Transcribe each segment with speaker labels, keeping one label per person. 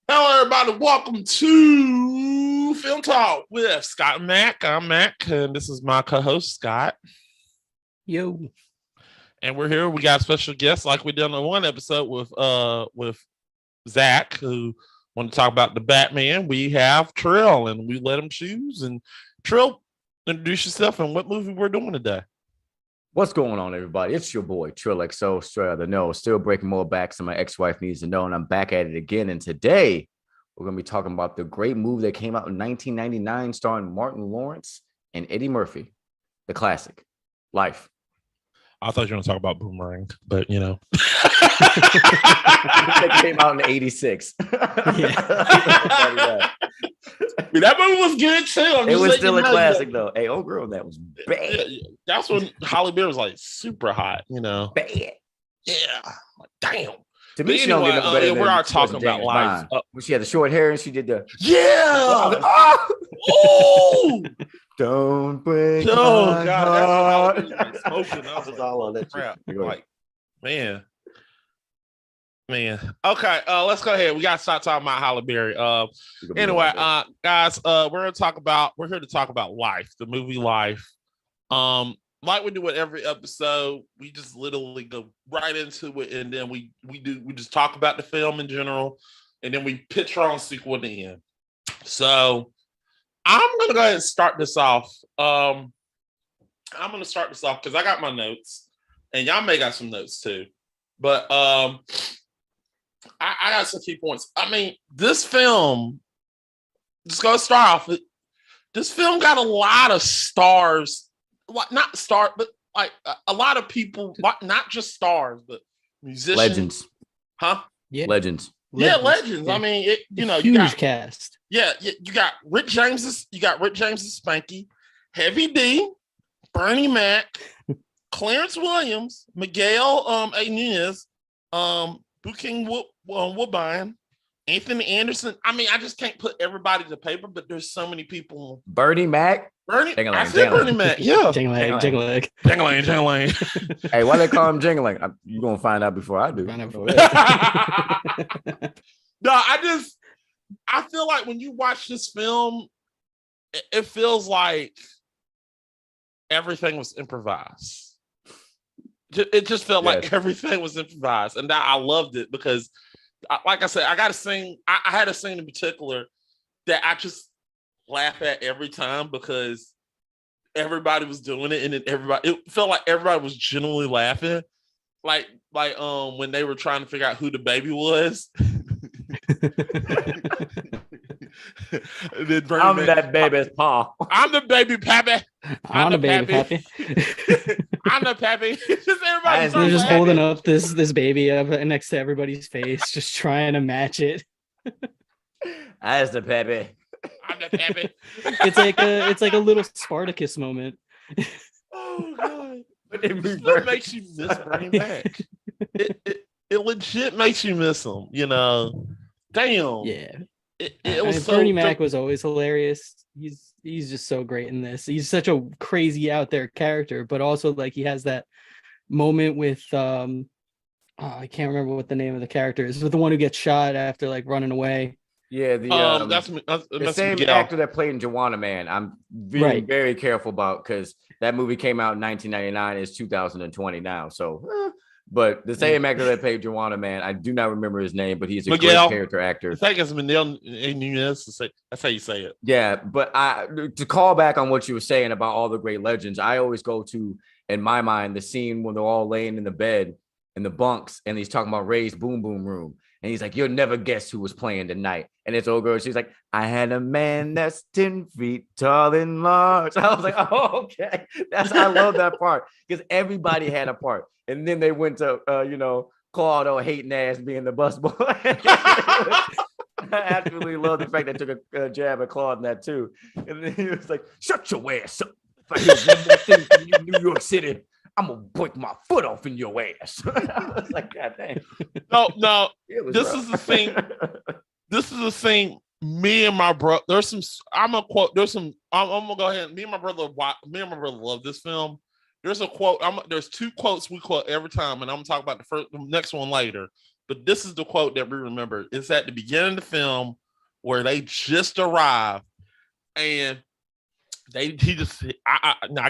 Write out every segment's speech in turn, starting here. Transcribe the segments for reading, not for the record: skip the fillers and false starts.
Speaker 1: Hello, everybody. Welcome to Film Talk with Scott and Mac. I'm Mac, and this is my co-host, Scott.
Speaker 2: Yo.
Speaker 1: And we're here. We got a special guest, like we did on one episode with Zach, who wanted to talk about the Batman. We have Trill, and we let him choose. And Trill, introduce yourself and what movie we're doing today.
Speaker 3: What's going on, everybody? It's your boy Trill XO, straight out of the know, still breaking more backs than my ex-wife needs to know, and I'm back at it again. And today we're gonna be talking about the great movie that came out in 1999, starring Martin Lawrence and Eddie Murphy, the classic, Life.
Speaker 1: I thought you were going to talk about Boomerang, but you know.
Speaker 3: That came out in '86.
Speaker 1: Yeah. That movie was good too.
Speaker 3: It was still a classic though. Hey, old girl, that was bad.
Speaker 1: That's when Halle Berry was like super hot, you know.
Speaker 3: Bad.
Speaker 1: Yeah. Like, damn.
Speaker 3: To me, she don't get no better than
Speaker 1: we are talking about Life.
Speaker 3: When she had the short hair and she did the
Speaker 1: Oh,
Speaker 3: don't break.
Speaker 1: Oh
Speaker 3: my
Speaker 1: God,
Speaker 3: heart.
Speaker 1: that's what I was smoking. I was
Speaker 3: all on that
Speaker 1: crap.
Speaker 3: shit.
Speaker 1: Like, man. Okay, let's go ahead. We gotta start talking about Halle Berry. Anyway, guys, we're here to talk about Life, the movie Life. Like we do with every episode, we just literally go right into it, and then we just talk about the film in general, and then we pitch our own sequel at the end. So I'm gonna go ahead and start this off. I'm gonna start this off because I got my notes, and y'all may got some notes too. But I got some key points. I mean, this film, just gonna start off with, this film got a lot of stars, not stars, but like a lot of people, not just stars, but musicians.
Speaker 3: Legends.
Speaker 1: Huh?
Speaker 3: Yeah. Legends.
Speaker 1: Yeah, legends. Yeah. I mean,
Speaker 2: huge
Speaker 1: you got
Speaker 2: cast.
Speaker 1: Yeah, you got Rick James's Spanky, Heavy D, Bernie Mac, Clarence Williams, Miguel A. Nunez, Booking Woodbine, Anthony Anderson. I mean, I just can't put everybody to paper, but there's so many people.
Speaker 3: Bernie Mac.
Speaker 1: I said Bernie Mac. Yeah.
Speaker 2: Jingling.
Speaker 3: Hey, why they call him Jingling? You're going to find out before I do.
Speaker 1: No, I feel like when you watch this film, it feels like everything was improvised. It just felt like everything was improvised, and I loved it because, like I said, I got a scene. I had a scene in particular that I just laugh at every time because everybody was doing it, and then it felt like everybody was genuinely laughing, like when they were trying to figure out who the baby was.
Speaker 3: I'm that baby's pa.
Speaker 1: I'm the baby pappy.
Speaker 2: I'm the baby pappy.
Speaker 1: I'm the pappy. They're
Speaker 2: just holding up this baby up next to everybody's face, just trying to match it.
Speaker 3: As the pappy.
Speaker 1: I'm the pappy.
Speaker 2: It's like a little Spartacus moment.
Speaker 1: Oh God! But it makes you miss Bernie Mac. It legit makes you miss him. You know. Damn.
Speaker 2: Yeah.
Speaker 1: It was
Speaker 2: Bernie Mac was always hilarious. He's just so great in this. He's such a crazy out there character, but also like he has that moment with I can't remember what the name of the character is, but the one who gets shot after like running away.
Speaker 3: Yeah, that's the same actor that played in Juwanna Mann. I'm being very careful about because that movie came out in 1999. It's 2020 now, so. But the same actor that played Juwanna Mann, I do not remember his name, but he's a great character actor.
Speaker 1: I think it's Miguel Nunez. That's how you say it.
Speaker 3: Yeah, but to call back on what you were saying about all the great legends, I always go to, in my mind, the scene when they're all laying in the bed in the bunks, and he's talking about Ray's Boom Boom Room. And he's like, you'll never guess who was playing tonight. And this old girl, she's like, I had a man that's 10 feet tall and large. I was like, oh, okay. I love that part because everybody had a part. And then they went to, Claude hating ass being the busboy. I absolutely love the fact they took a jab at Claude in that too. And then he was like, shut your ass up. If I hear one more thing from you, New York City, I'm gonna break my foot off in your ass. I was like, God damn.
Speaker 1: No. This is the thing. This is the thing. Me and my brother. I'm gonna go ahead. Me and my brother love this film. There's a quote. There's two quotes we quote every time, and I'm gonna talk about the next one later. but this is the quote that we remember. It's at the beginning of the film where they just arrived, and I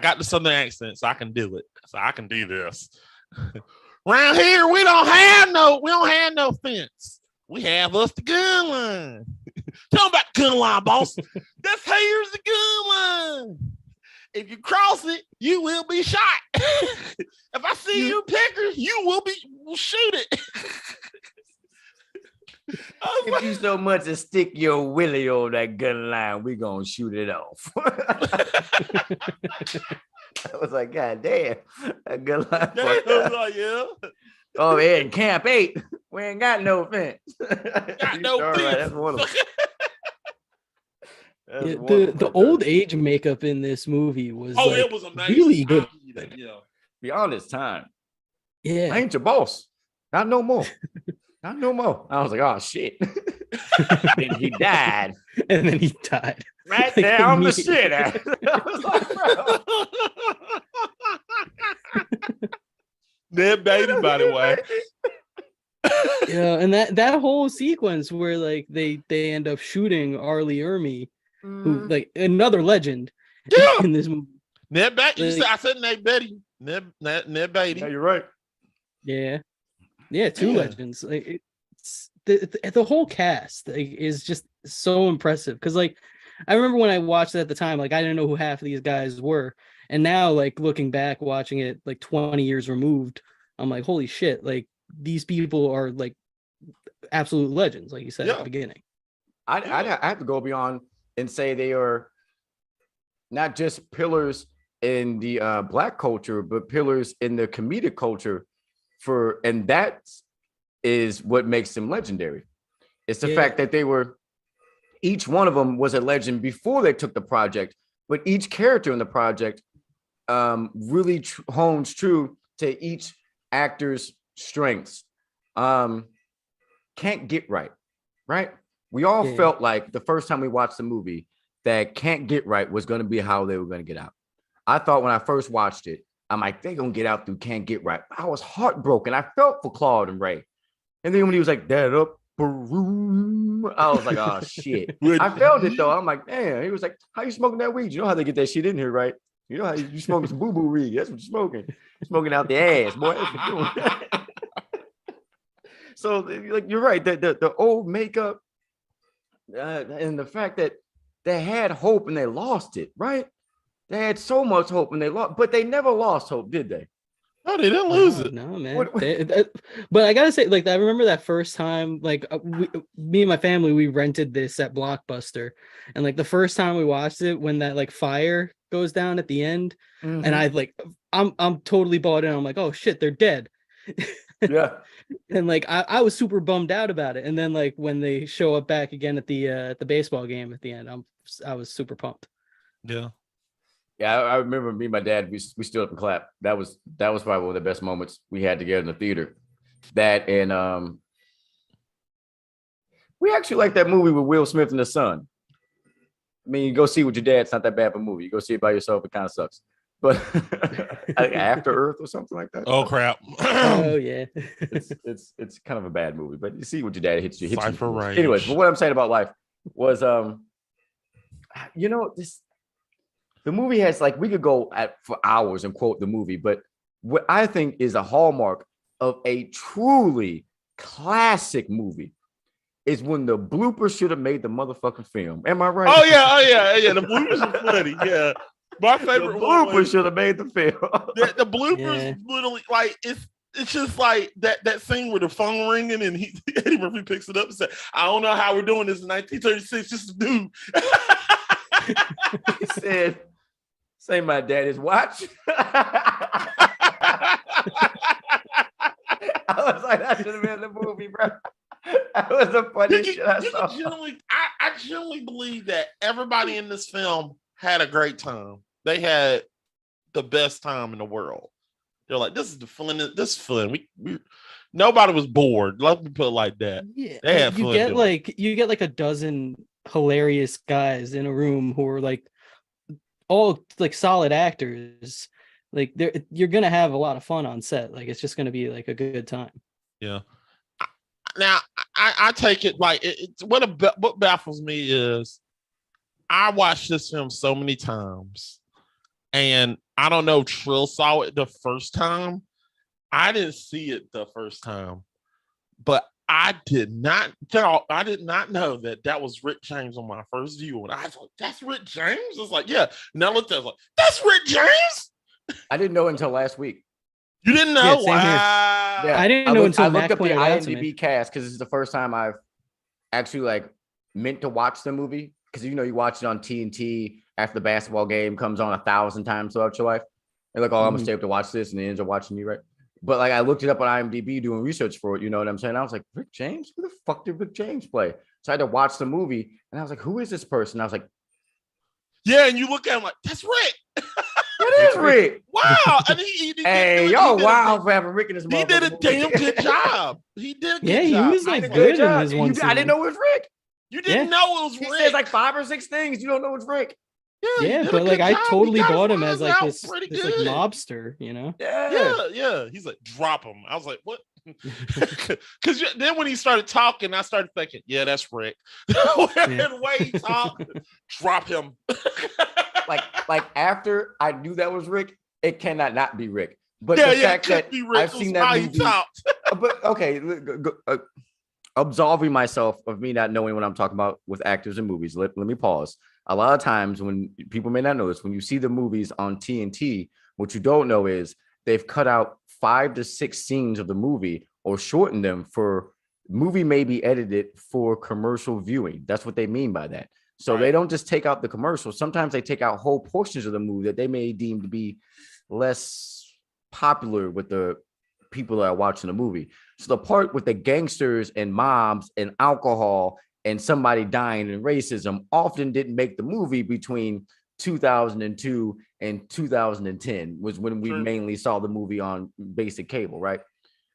Speaker 1: got the southern accent, so I can do it. So I can do this. Around here, we don't have no fence. We have us the gun line. Tell them about the gun line, boss. That's here's the gun line. If you cross it, you will be shot. If I see you pickers, will shoot it.
Speaker 3: If you so much as stick your willy on that gun line, we gonna shoot it off. I was like, God damn, that gun line.
Speaker 1: I was like, yeah.
Speaker 3: Oh, yeah, in Camp 8, we ain't got no fence.
Speaker 1: Got no fence.
Speaker 3: Right, that's one of them.
Speaker 2: The old age makeup in this movie was
Speaker 1: it was amazing.
Speaker 2: Really good.
Speaker 1: Yeah.
Speaker 3: Beyond its time.
Speaker 2: Yeah.
Speaker 3: I ain't your boss. Not no more. Not no more. I was like, oh shit. Then he died.
Speaker 2: And then he died.
Speaker 3: Right there on the shit. I was like, bro.
Speaker 1: Ned Beatty, by the way.
Speaker 2: Yeah, and that whole sequence where like they end up shooting Arlie Ermy, who like another legend in this movie.
Speaker 1: Ned Beatty. I said Ned Beatty. Ned Beatty.
Speaker 3: Yeah, you're right.
Speaker 2: Yeah, two legends. Like it's the whole cast is just so impressive because like I remember when I watched it at the time, like I didn't know who half of these guys were, and now like looking back, watching it like 20 years removed, I'm like, holy shit! Like these people are like absolute legends, like you said at the beginning.
Speaker 3: I have to go beyond and say they are not just pillars in the Black culture, but pillars in the comedic culture. And that is what makes them legendary. It's the fact that each one of them was a legend before they took the project, but each character in the project really hones true to each actor's strengths. Can't Get Right. We all felt like the first time we watched the movie that Can't Get Right was going to be how they were going to get out. I thought when I first watched it, I'm like, they're going to get out through Can't Get Right. I was heartbroken. I felt for Claude and Ray. And then when he was like, that upper room, I was like, oh, shit. I felt it, though. I'm like, damn. He was like, how you smoking that weed? You know how they get that shit in here, right? You know how you smoking some boo-boo weed. That's what you're smoking. You're smoking out the ass, boy. That's what you're doing. So, like, you're right. The old makeup and the fact that they had hope and they lost it, right? They had so much hope and they lost, but they never lost hope, did they?
Speaker 1: No, they didn't lose it.
Speaker 2: No, man. But I gotta say, like, I remember that first time, like, me and my family, we rented this at Blockbuster, and like the first time we watched it, when that like fire goes down at the end, and I like, I'm totally bought in. I'm like, oh shit, they're dead.
Speaker 3: Yeah.
Speaker 2: And like I was super bummed out about it, and then like when they show up back again at the baseball game at the end, I was super pumped.
Speaker 1: Yeah.
Speaker 3: Yeah, I remember me and my dad, we stood up and clapped. That was probably one of the best moments we had together in the theater. That and we actually like that movie with Will Smith and the son. I mean, you go see it with your dad, it's not that bad of a movie. You go see it by yourself, it kind of sucks. But After Earth or something like that.
Speaker 1: Oh crap.
Speaker 2: Oh yeah.
Speaker 3: it's kind of a bad movie, but you see what your dad hits you.
Speaker 1: Rage.
Speaker 3: Anyways, but what I'm saying about life was the movie has, like, we could go for hours and quote the movie, but what I think is a hallmark of a truly classic movie is when the bloopers should have made the motherfucking film. Am I right?
Speaker 1: Oh yeah. The bloopers are funny. Yeah. My favorite
Speaker 3: the bloopers should have made the film.
Speaker 1: The bloopers literally, like, it's just like that scene with the phone ringing and Eddie Murphy picks it up and says, I don't know how we're doing this in 1936, just a dude.
Speaker 3: He said, say my daddy's watch. I was like, that should have been the movie, bro. That was the funniest shit I saw.
Speaker 1: I generally believe that everybody in this film had a great time. They had the best time in the world. They're like, this is the fun. This is fun. We nobody was bored. Let me put it like that.
Speaker 2: Yeah,
Speaker 1: they had fun.
Speaker 2: You get like a dozen hilarious guys in a room who are like all like solid actors. Like you're gonna have a lot of fun on set. Like it's just gonna be like a good time.
Speaker 1: Yeah. now I take it like what baffles me is I watched this film so many times, and I don't know if Trill saw it the first time. I didn't see it the first time, but I did not know that was Rick James on my first view. And I was like, that's Rick James? It's like, yeah. And I looked at it, I was like, that's Rick James?
Speaker 3: I didn't know until last week.
Speaker 1: You didn't know?
Speaker 2: Yeah, same here.
Speaker 1: Wow.
Speaker 3: Yeah,
Speaker 2: I didn't know until
Speaker 3: I looked
Speaker 2: Mac
Speaker 3: up the
Speaker 2: pointed out to me.
Speaker 3: IMDb cast because this is the first time I've actually like meant to watch the movie. Because you watch it on TNT after the basketball game comes on 1,000 times throughout your life. You're like, oh, I'm gonna stay up to watch this, and they end up watching you, right? But like I looked it up on IMDb doing research for it, you know what I'm saying? I was like, Rick James? Who the fuck did Rick James play? So I had to watch the movie, and I was like, who is this person? I was like,
Speaker 1: yeah, and you look at him like, that's Rick.
Speaker 3: That is Rick.
Speaker 1: Wow. And he
Speaker 3: Hey, y'all wow for having Rick in this
Speaker 1: He did a damn good job. He did a good
Speaker 2: Yeah,
Speaker 1: job.
Speaker 2: he was like
Speaker 3: did a
Speaker 2: good in
Speaker 3: job.
Speaker 2: his one
Speaker 3: I didn't know it was Rick.
Speaker 1: You didn't know it was
Speaker 3: He
Speaker 1: Rick.
Speaker 3: says like 5 or 6 things. You don't know it's Rick.
Speaker 1: he
Speaker 2: Yeah,
Speaker 1: did a
Speaker 2: but like
Speaker 1: good
Speaker 2: I
Speaker 1: job. He
Speaker 2: totally
Speaker 1: got his
Speaker 2: bought him
Speaker 1: lines
Speaker 2: as like
Speaker 1: out
Speaker 2: this
Speaker 1: pretty
Speaker 2: like
Speaker 1: good.
Speaker 2: mobster, you know?
Speaker 1: Yeah. He's like, drop him. I was like, what? Because then when he started talking, I started thinking, yeah, that's Rick. The way he talked, drop him.
Speaker 3: like after I knew that was Rick, it cannot not be Rick. But
Speaker 1: yeah,
Speaker 3: the fact that I've seen that movie, but okay, absolving myself of me not knowing what I'm talking about with actors and movies. Let me pause. A lot of times when people may not know this, when you see the movies on TNT, what you don't know is they've cut out 5 to 6 scenes of the movie or shortened them for movie may be edited for commercial viewing. That's what they mean by that. So they don't just take out the commercials. Sometimes they take out whole portions of the movie that they may deem to be less popular with the people that are watching the movie. So the part with the gangsters and mobs and alcohol and somebody dying and racism often didn't make the movie between 2002 and 2010 was when we mainly saw the movie on basic cable, right?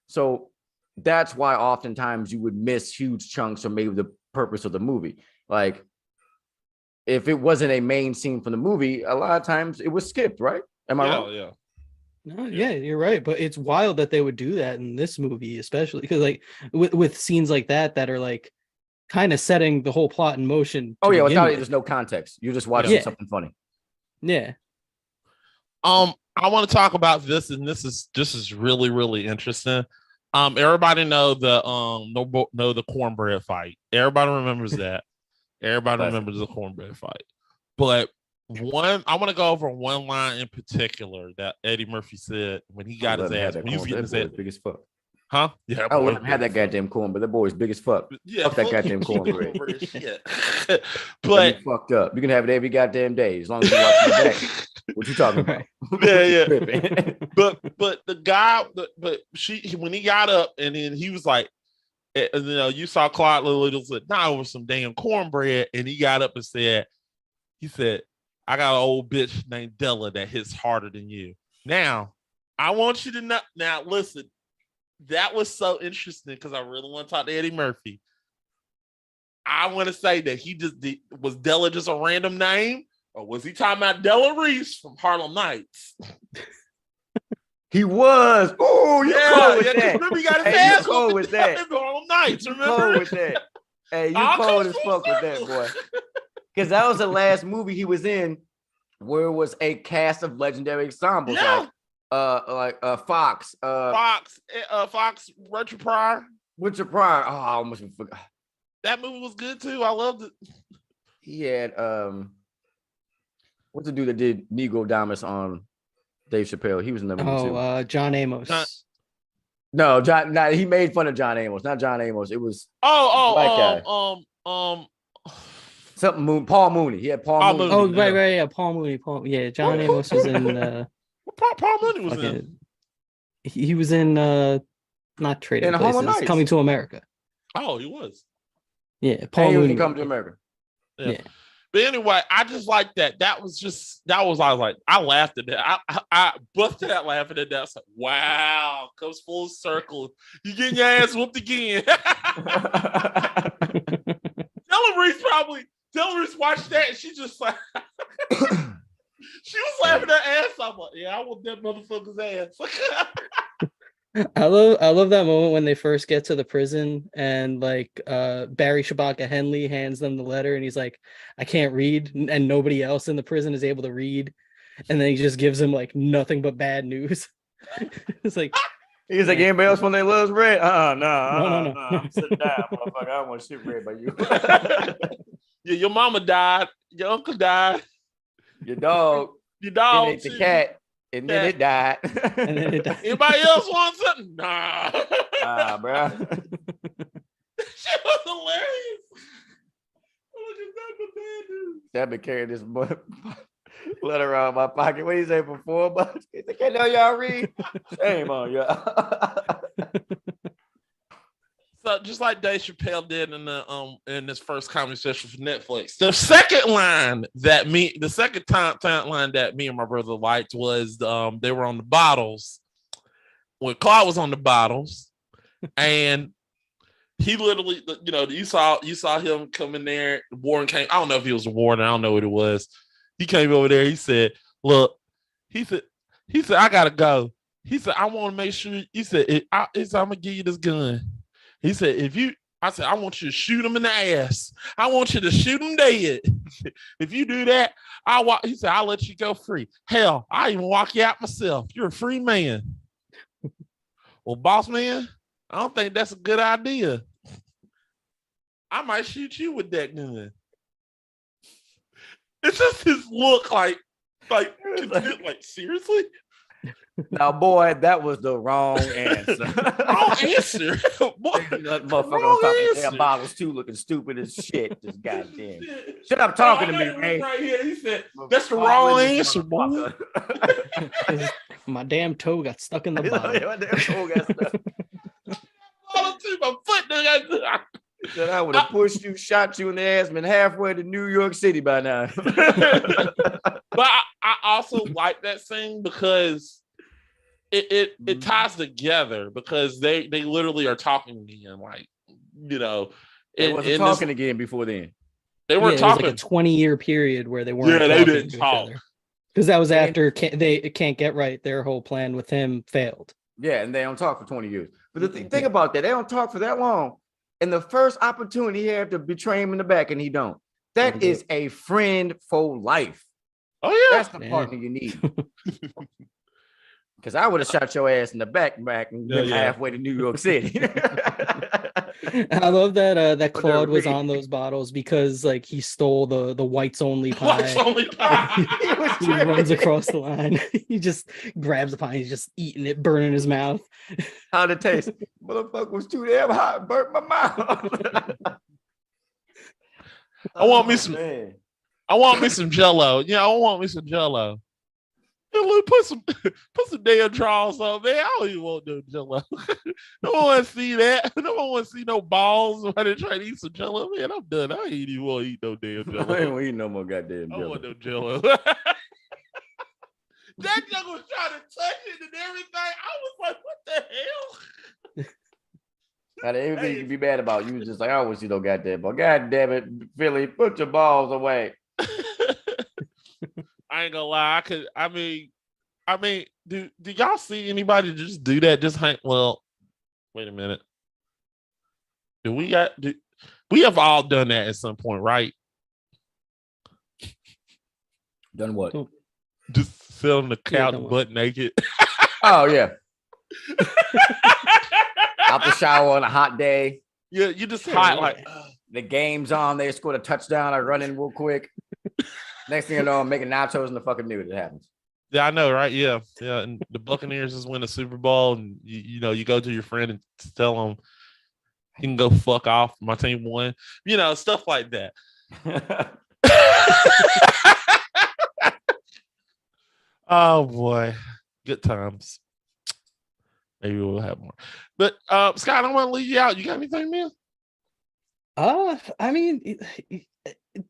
Speaker 3: So that's why oftentimes you would miss huge chunks or maybe the purpose of the movie. Like if it wasn't a main scene from the movie, a lot of times it was skipped, right? Am I wrong?
Speaker 1: Yeah.
Speaker 2: No, yeah, you're right. But it's wild that they would do that in this movie, especially because like with scenes like that are like kind of setting the whole plot in motion.
Speaker 3: Oh yeah, without it, there's no context. You're just watching something funny.
Speaker 2: Yeah.
Speaker 1: I want to talk about this, and this is really, really interesting. Everybody know the cornbread fight. Everybody remembers that. Everybody remembers the cornbread fight. But I want to go over one line in particular that Eddie Murphy said when he got his ass. When he was getting his ass,
Speaker 3: big as fuck.
Speaker 1: Huh? Yeah.
Speaker 3: I let him have that goddamn corn, but that boy's big as fuck.
Speaker 1: Yeah,
Speaker 3: fuck that goddamn cornbread.
Speaker 1: But
Speaker 3: you fucked up. You can have it every goddamn day as long as you watch the back. What you talking about?
Speaker 1: Yeah. but the guy, when he got up and then he was like, you saw Clyde Little said, "Nah, over some damn cornbread," and he got up and said, "I got an old bitch named Della that hits harder than you." Now, I want you to know. Now, listen, that was so interesting because I really want to talk to Eddie Murphy. I want to say that was Della just a random name, or was he talking about Della Reese from Harlem Nights?
Speaker 3: He was. Oh, you cold with that.
Speaker 1: Remember, he got his ass
Speaker 3: cold with that.
Speaker 1: Harlem Nights, remember?
Speaker 3: Cold with that. Hey, you cold as fuck with that, boy. Because that was the last movie he was in where it was a cast of legendary ensembles.
Speaker 1: Yeah.
Speaker 3: Fox.
Speaker 1: Fox, Richard Pryor.
Speaker 3: Richard Pryor. Oh, I almost forgot.
Speaker 1: That movie was good too. I loved it.
Speaker 3: He had what's the dude that did Negro Damas on Dave Chappelle? He was in that movie too.
Speaker 2: John Amos.
Speaker 3: No, John. No, he made fun of John Amos. Not John Amos. It was something Paul Mooney. He had Paul Mooney.
Speaker 2: Oh, right, yeah, Paul Mooney. John Amos was in.
Speaker 1: Paul Mooney was in.
Speaker 2: He was in not Trading Places, Coming to America.
Speaker 1: Oh, he was.
Speaker 2: Yeah, Paul Mooney.
Speaker 3: Come to America.
Speaker 1: Yeah. But anyway, I just like that. I was like, I laughed at that. I busted out laughing at that. I was like, wow, comes full circle. You getting your ass whooped again. Della Reese watched that and she just like, she was laughing her ass off. Like, yeah, I whooped that motherfucker's ass.
Speaker 2: I love that moment when they first get to the prison and like Barry Shabaka Henley hands them the letter and he's like, I can't read, and nobody else in the prison is able to read. And then he just gives him like nothing but bad news. It's like,
Speaker 3: He's like,
Speaker 2: yeah,
Speaker 3: anybody else when they loves red?
Speaker 2: no.
Speaker 3: I'm sitting down, motherfucker. I don't want shit read by you.
Speaker 1: Yeah, your mama died, your uncle died,
Speaker 3: Your dog.
Speaker 1: your
Speaker 3: It
Speaker 1: dog
Speaker 3: ate the
Speaker 1: too.
Speaker 3: cat, and then it died.
Speaker 2: And then it dies.
Speaker 1: Anybody else want something? Nah.
Speaker 3: Nah, bro.
Speaker 1: Shit was hilarious. Look at that, the bad news.
Speaker 3: I've been carrying this letter around my pocket. What do you say for $4? He said, can't know y'all read. Shame on y'all.
Speaker 1: So just like Dave Chappelle did in this first comedy special for Netflix, the second line that me and my brother liked was they were on the bottles when Claude was on the bottles, and he literally, you saw him come in there. Warren came. I don't know if he was a warden. I don't know what it was. He came over there. He said, "Look," he said, I gotta go. He said, "I want to make sure." He said, "I'm gonna give you this gun." He said, I said, "I want you to shoot him in the ass. I want you to shoot him dead. If you do that, he said, I'll let you go free. Hell, I even walk you out myself. You're a free man." Well, boss man, I don't think that's a good idea. I might shoot you with that gun. It's just his look like seriously?
Speaker 3: Now, boy, that was the wrong answer.
Speaker 1: Wrong answer. Boy,
Speaker 3: That motherfucker was talking damn bottles too, looking stupid as shit. Just goddamn. Shut up talking to me, man.
Speaker 1: Right here. He said, that's the wrong answer, boy.
Speaker 2: My damn toe got stuck in the bottle.
Speaker 3: My damn toe got stuck.
Speaker 1: My foot, nigga.
Speaker 3: Said I would have pushed you, shot you in the ass, been halfway to New York City by now.
Speaker 1: But I also like that scene because it ties together because they literally are talking again, like
Speaker 3: They wasn't talking again before then.
Speaker 1: They weren't talking.
Speaker 2: It was like a 20-year period where they weren't.
Speaker 1: Yeah, they didn't talk
Speaker 2: because that was after they can't get right. Their whole plan with him failed.
Speaker 3: Yeah, and they don't talk for 20 years. But the thing about that, they don't talk for that long. And the first opportunity he had to betray him in the back, and he don't. That is a friend for life.
Speaker 1: Oh yeah,
Speaker 3: that's the partner you need. Because I would have shot your ass in the back and been halfway to New York City.
Speaker 2: I love that Claude was on those bottles because like he stole the whites only pie.
Speaker 1: Whites only pie.
Speaker 2: He runs across the line. He just grabs the pie. He's just eating it, burning his mouth.
Speaker 3: How'd it taste? Motherfucker was too damn hot, burnt my mouth.
Speaker 1: I want me some Jello. Yeah, I want me some Jello. Hey, look, put some damn draws on, man. I don't even want no Jello. No one want to see that. No one want to see no balls when they try to eat some Jello. Man, I'm done. I ain't even want to eat no damn Jello.
Speaker 3: I ain't want to eat no more goddamn Jello.
Speaker 1: I want no Jello. That young was trying to touch it and everything. I was like, what the hell?
Speaker 3: Out of everything you can be mad about, you was just like, I don't want to see no goddamn ball. God damn it, Philly, put your balls away.
Speaker 1: I ain't gonna lie. I mean, do y'all see anybody just do that? Just hang. Well, wait a minute. We have all done that at some point, right?
Speaker 3: Done what?
Speaker 1: Just sit on the couch butt naked.
Speaker 3: Oh yeah. Out the shower on a hot day.
Speaker 1: Yeah, you just hot like
Speaker 3: the game's on. They scored a touchdown. I run in real quick. Next thing you know, I'm making nachos in the fucking nude. It happens.
Speaker 1: Yeah, I know, right? Yeah. And the Buccaneers just win the Super Bowl, and you go to your friend and tell him he can go fuck off. My team won. Stuff like that. Oh boy, good times. Maybe we'll have more. But Scott, I want to leave you out. You got anything, man?
Speaker 2: I mean,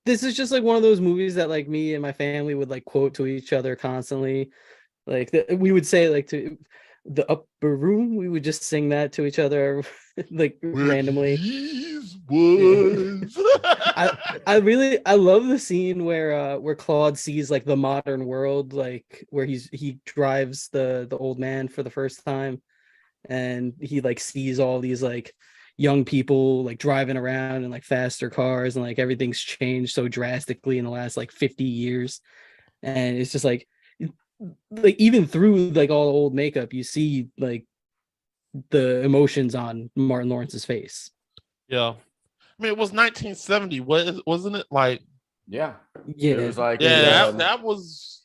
Speaker 2: this is just like one of those movies that like me and my family would like quote to each other constantly. Like we would say like to the upper room, we would just sing that to each other like randomly. I love the scene where Claude sees like the modern world, like where he drives the old man for the first time. and he like sees all these like young people like driving around in like faster cars, and like everything's changed so drastically in the last like 50 years. And it's just like even through like all the old makeup, you see like the emotions on Martin Lawrence's face.
Speaker 1: Yeah. I mean, it was 1970, wasn't it? Like,
Speaker 3: Yeah.
Speaker 2: Yeah.
Speaker 3: It was like
Speaker 1: yeah, that was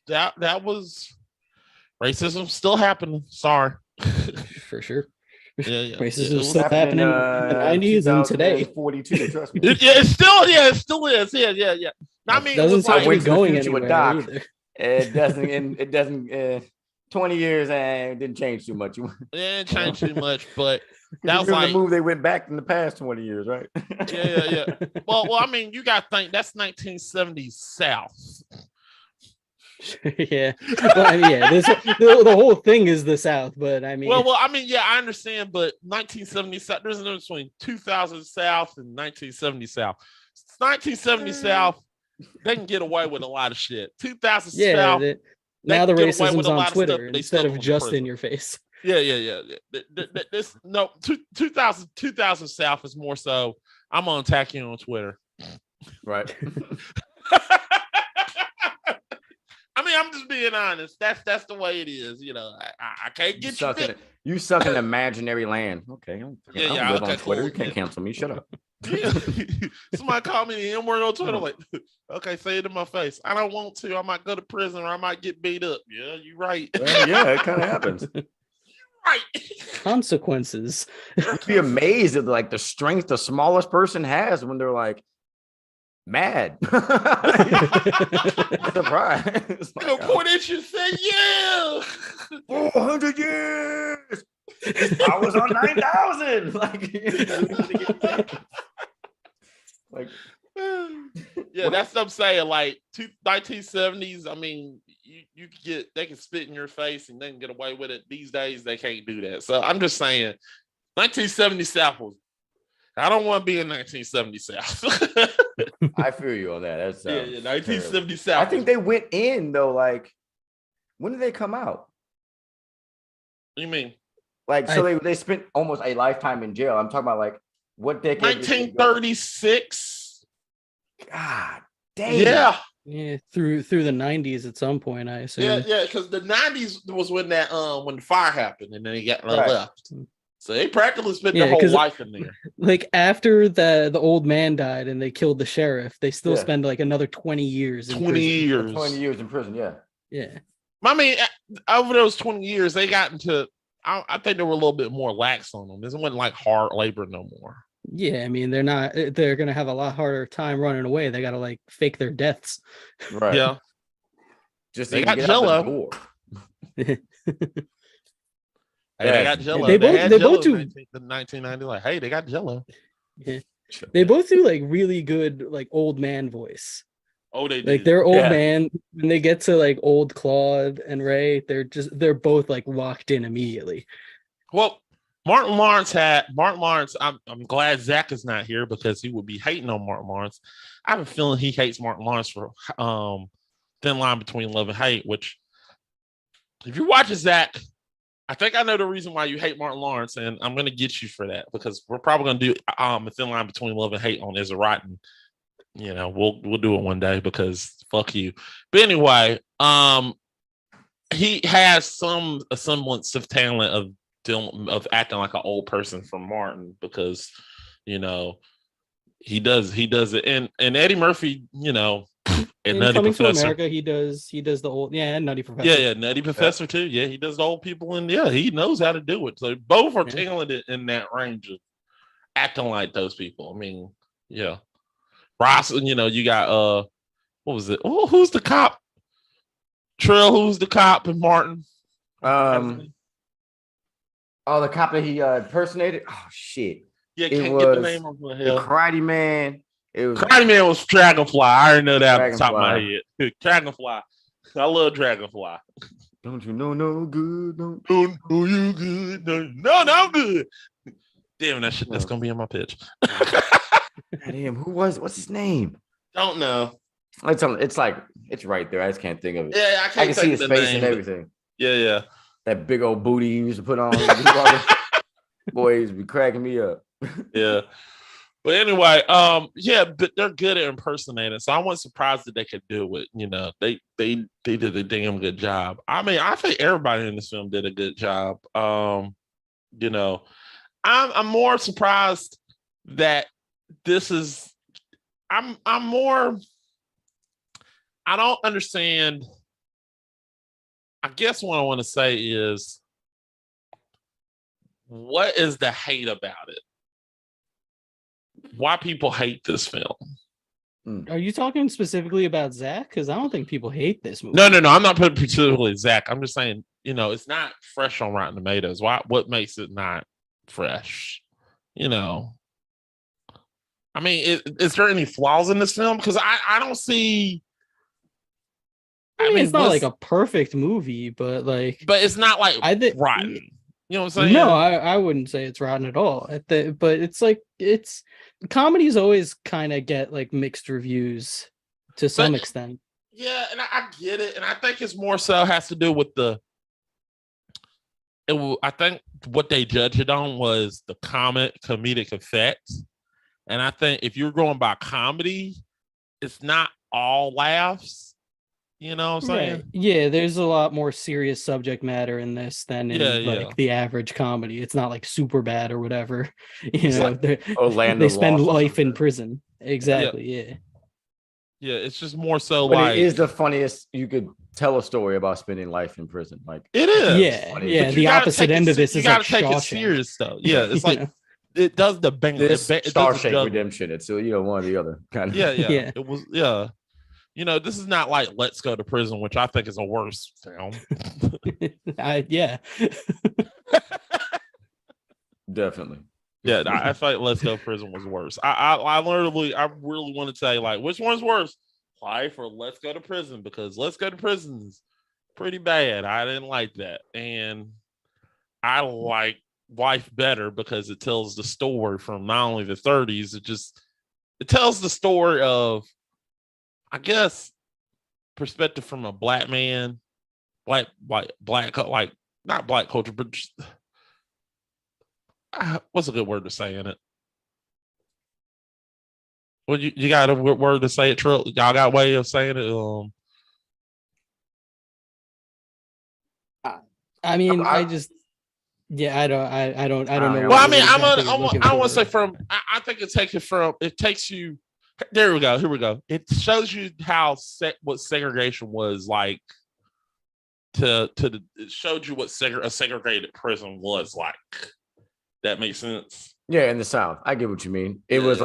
Speaker 1: racism still happening. Sorry.
Speaker 2: For sure.
Speaker 1: Yeah.
Speaker 2: Racism
Speaker 1: It
Speaker 2: is still happening in the 90s and today.
Speaker 3: 42, trust me.
Speaker 1: it still is. Yeah. I mean,
Speaker 2: Doesn't
Speaker 1: it was
Speaker 2: seem
Speaker 1: like,
Speaker 2: to be
Speaker 3: Went to the
Speaker 2: going
Speaker 3: future with
Speaker 2: anywhere
Speaker 3: Doc.
Speaker 2: either.
Speaker 3: It doesn't 20 years and it didn't change too much.
Speaker 1: it didn't change too much, but that
Speaker 3: That
Speaker 1: was
Speaker 3: was
Speaker 1: like,
Speaker 3: the move they went back in the past 20 years, right?
Speaker 1: yeah. Well, I mean, you got to think that's 1970s South.
Speaker 2: Yeah. Well, I mean, yeah, the whole thing is the South, but I mean,
Speaker 1: Well, I mean, yeah, I understand, but 1970 South, there's a difference between 2000 South and 1970 South. 1970 South, they can get away with a lot of shit. 2000
Speaker 2: yeah,
Speaker 1: South,
Speaker 2: now the
Speaker 1: get away with
Speaker 2: racism's
Speaker 1: a
Speaker 2: on
Speaker 1: lot of stuff,
Speaker 2: Twitter
Speaker 1: but they
Speaker 2: instead
Speaker 1: still
Speaker 2: of
Speaker 1: go to
Speaker 2: just
Speaker 1: prison.
Speaker 2: in your face.
Speaker 1: Yeah. This no 2000 South is more so I'm gonna attack you on Twitter.
Speaker 3: Right.
Speaker 1: I mean, I'm just being honest. That's the way it is. You know, I can't get you.
Speaker 3: You suck in imaginary land. Okay. I don't live on Twitter.
Speaker 1: Cool.
Speaker 3: You can't cancel me. Shut up.
Speaker 1: Yeah. Somebody called me the N-word on Twitter. Like, okay, say it in my face. I don't want to. I might go to prison or I might get beat up. Yeah, you're right.
Speaker 3: Well, yeah, it kind of happens.
Speaker 1: Right.
Speaker 2: Consequences.
Speaker 3: You'd be amazed at like the strength the smallest person has when they're like mad. Surprise.
Speaker 1: Like, point at you, say yeah.
Speaker 3: 400 years. I was on 9,000. Like,
Speaker 1: Yeah, that's what I'm saying. Like 1970s. I mean, you get they can spit in your face and they can get away with it. These days they can't do that. So I'm just saying, 1970 South was. I don't want to be in 1970 South.
Speaker 3: I feel you on that. That's
Speaker 1: 1970 South.
Speaker 3: I think they went in though. Like, when did they come out?
Speaker 1: What do you mean?
Speaker 3: Like, so they spent almost a lifetime in jail. I'm talking about like what decade?
Speaker 1: 1936.
Speaker 3: God damn.
Speaker 1: Yeah.
Speaker 2: Yeah, through the 90s at some point, I assume.
Speaker 1: Yeah, because the 90s was when that when the fire happened and then they got left. So they practically spent their whole life in there.
Speaker 2: Like after the old man died and they killed the sheriff, they still spend like another 20 years in
Speaker 3: 20 years in prison, yeah.
Speaker 2: Yeah.
Speaker 1: I mean, over those 20 years, they got into I think they were a little bit more lax on them. This wasn't like hard labor no more.
Speaker 2: Yeah, I mean, they're gonna have a lot harder time running away. They gotta like fake their deaths.
Speaker 3: Right.
Speaker 1: Yeah.
Speaker 3: Just
Speaker 1: they got Jello. Hey, they got Jello.
Speaker 2: They both do
Speaker 1: the 1990. Like, hey, they got Jello.
Speaker 2: Yeah. They both do like really good like old man voice.
Speaker 1: Oh, they
Speaker 2: like they're old man. When they get to like old Claude and Ray, they're both like locked in immediately.
Speaker 1: Well, Martin Lawrence. I'm glad Zach is not here because he would be hating on Martin Lawrence. I have a feeling he hates Martin Lawrence for Thin Line Between Love and Hate. Which, if you're watching Zach, I think I know the reason why you hate Martin Lawrence, and I'm going to get you for that because we're probably going to do a Thin Line Between Love and Hate on Ezra Rotten. You know, we'll do it one day because fuck you. But anyway, he has a semblance of talent of acting like an old person from Martin because, you know, he does it. And Eddie Murphy, you know, and Nutty
Speaker 2: Coming
Speaker 1: Professor.
Speaker 2: to America, he does the old Nutty Professor.
Speaker 1: Yeah, Nutty Professor too. Yeah, he does the old people, and yeah, he knows how to do it. So both are talented in that range of acting like those people. I mean, yeah. Ross, you know, you got what was it? Oh, who's the cop? Trill, who's the cop? And Martin.
Speaker 3: The cop that he impersonated. Oh shit!
Speaker 1: Yeah, can't get the name of the hell.
Speaker 3: The Karate Man. It was
Speaker 1: Karate Man was Dragonfly. I already know that off the top of my head. Dragonfly. I love Dragonfly.
Speaker 3: Don't you know no good? Don't
Speaker 1: know you good? No good. Damn, that's gonna be in my pitch.
Speaker 3: Damn, what's his name?
Speaker 1: Don't know.
Speaker 3: It's like it's right there. I just can't think of it.
Speaker 1: Yeah, I can
Speaker 3: see his face and everything.
Speaker 1: Yeah.
Speaker 3: That big old booty he used to put on. boys be cracking me up.
Speaker 1: Yeah. But anyway, yeah, but they're good at impersonating. So I wasn't surprised that they could do it. You know, they did a damn good job. I mean, I think everybody in this film did a good job. You know, I'm more surprised that this is I'm more I don't understand. I guess what I want to say is, what is the hate about it? Why people hate this film?
Speaker 2: Are you talking specifically about Zach? Because I don't think people hate this movie.
Speaker 1: No. I'm not putting particularly Zach. I'm just saying, you know, it's not fresh on Rotten Tomatoes. What makes it not fresh? You know, I mean, is there any flaws in this film? Because I don't see.
Speaker 2: I mean, it's not like a perfect movie, but
Speaker 1: it's not like rotten. You know what I'm saying?
Speaker 2: No, I wouldn't say it's rotten at all. But it's like comedies always kind of get like mixed reviews to some extent.
Speaker 1: Yeah, and I get it, and I think it's more so has to do with I think what they judged it on was the comedic effect, and I think if you're going by comedy, it's not all laughs. You know what I'm saying?
Speaker 2: Right. Yeah, there's a lot more serious subject matter in this than in the average comedy. It's not like super bad or whatever. You know, they spend life in prison. Exactly. Yeah.
Speaker 1: Yeah, it's just more so
Speaker 3: it is the funniest. You could tell a story about spending life in prison. Like
Speaker 1: it is.
Speaker 2: Yeah. Yeah. The opposite end of this is like
Speaker 1: take it serious though. Yeah, it's like it does the bang.
Speaker 3: Shawshank Redemption. It's one or the other kind of.
Speaker 1: Yeah. It was You know, this is not like Let's Go to Prison, which I think is a worse film.
Speaker 2: Yeah.
Speaker 3: Definitely.
Speaker 1: Yeah, I thought Let's Go to Prison was worse. I really want to say, like, which one's worse? Life or Let's Go to Prison? Because Let's Go to Prison is pretty bad. I didn't like that. And I like Life better because it tells the story from not only the 30s, it tells the story of, I guess, perspective from a black man, black not black culture, but just, what's a good word to say in it? Well, you got a word to say it, Trill? Y'all got a way of saying it?
Speaker 2: I mean, I don't know.
Speaker 1: Well, I mean, I want to say I think it takes you. There we go. Here we go. It shows you what segregation was like. It showed you what a segregated prison was like. That makes sense.
Speaker 3: Yeah, in the South, I get what you mean. It was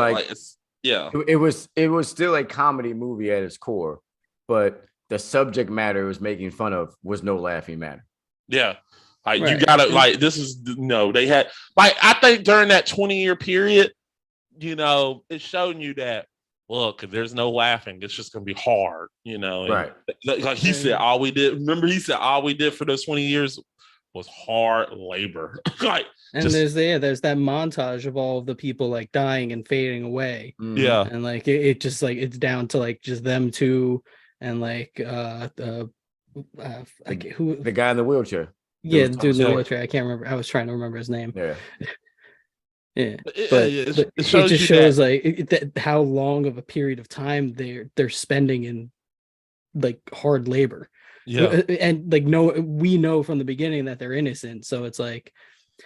Speaker 3: it was still a comedy movie at its core, but the subject matter it was making fun of was no laughing matter.
Speaker 1: Yeah, like right. You gotta like this is they had like I think during that 20-year period, you know, it's showing you that. Look, if there's no laughing, it's just gonna be hard, you know. And
Speaker 3: right.
Speaker 1: Like he said, all we did for those 20 years was hard labor.
Speaker 2: There's that montage of all of the people like dying and fading away.
Speaker 1: Yeah.
Speaker 2: And like it just like it's down to like just them two and like the
Speaker 3: guy in the wheelchair.
Speaker 2: Yeah, the dude in the wheelchair. I can't remember. I was trying to remember his name.
Speaker 3: Yeah.
Speaker 2: Yeah, it just shows like how long of a period of time they're spending in like hard labor.
Speaker 1: Yeah,
Speaker 2: and like we know from the beginning that they're innocent, so it's like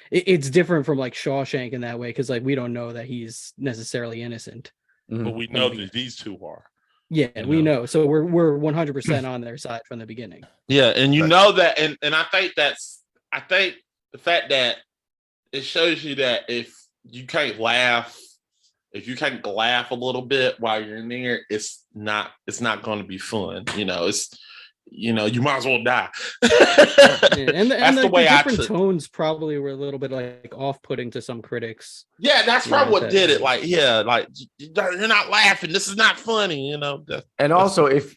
Speaker 2: it's different from like Shawshank in that way because like we don't know that he's necessarily innocent,
Speaker 1: but we know that these two are.
Speaker 2: Yeah, we know, so we're 100% on their side from the beginning.
Speaker 1: Yeah, and you know that, and I think the fact that it shows you that if you can't laugh a little bit while you're in there, it's not going to be fun. You know, you might as well die.
Speaker 2: And that's the way the different tones probably were a little bit like off-putting to some critics.
Speaker 1: Yeah, that's probably what did it. Like, yeah, like you're not laughing. This is not funny, you know.
Speaker 3: And also, if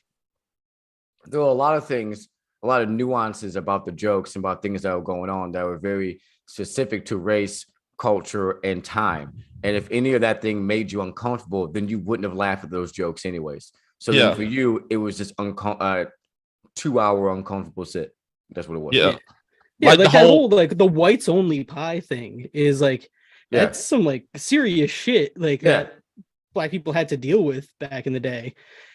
Speaker 3: there were a lot of things, a lot of nuances about the jokes and about things that were going on that were very specific to race, culture, and time. And if any of that thing made you uncomfortable, then you wouldn't have laughed at those jokes anyways. So then for you, it was just 2-hour uncomfortable sit. That's what it was.
Speaker 1: Yeah.
Speaker 2: Yeah,
Speaker 1: Like
Speaker 2: like
Speaker 1: the
Speaker 2: that
Speaker 1: whole
Speaker 2: whole like the whites only pie thing is like
Speaker 3: Yeah.
Speaker 2: that's some like serious shit like
Speaker 3: Yeah.
Speaker 2: that black people had to deal with back in the day.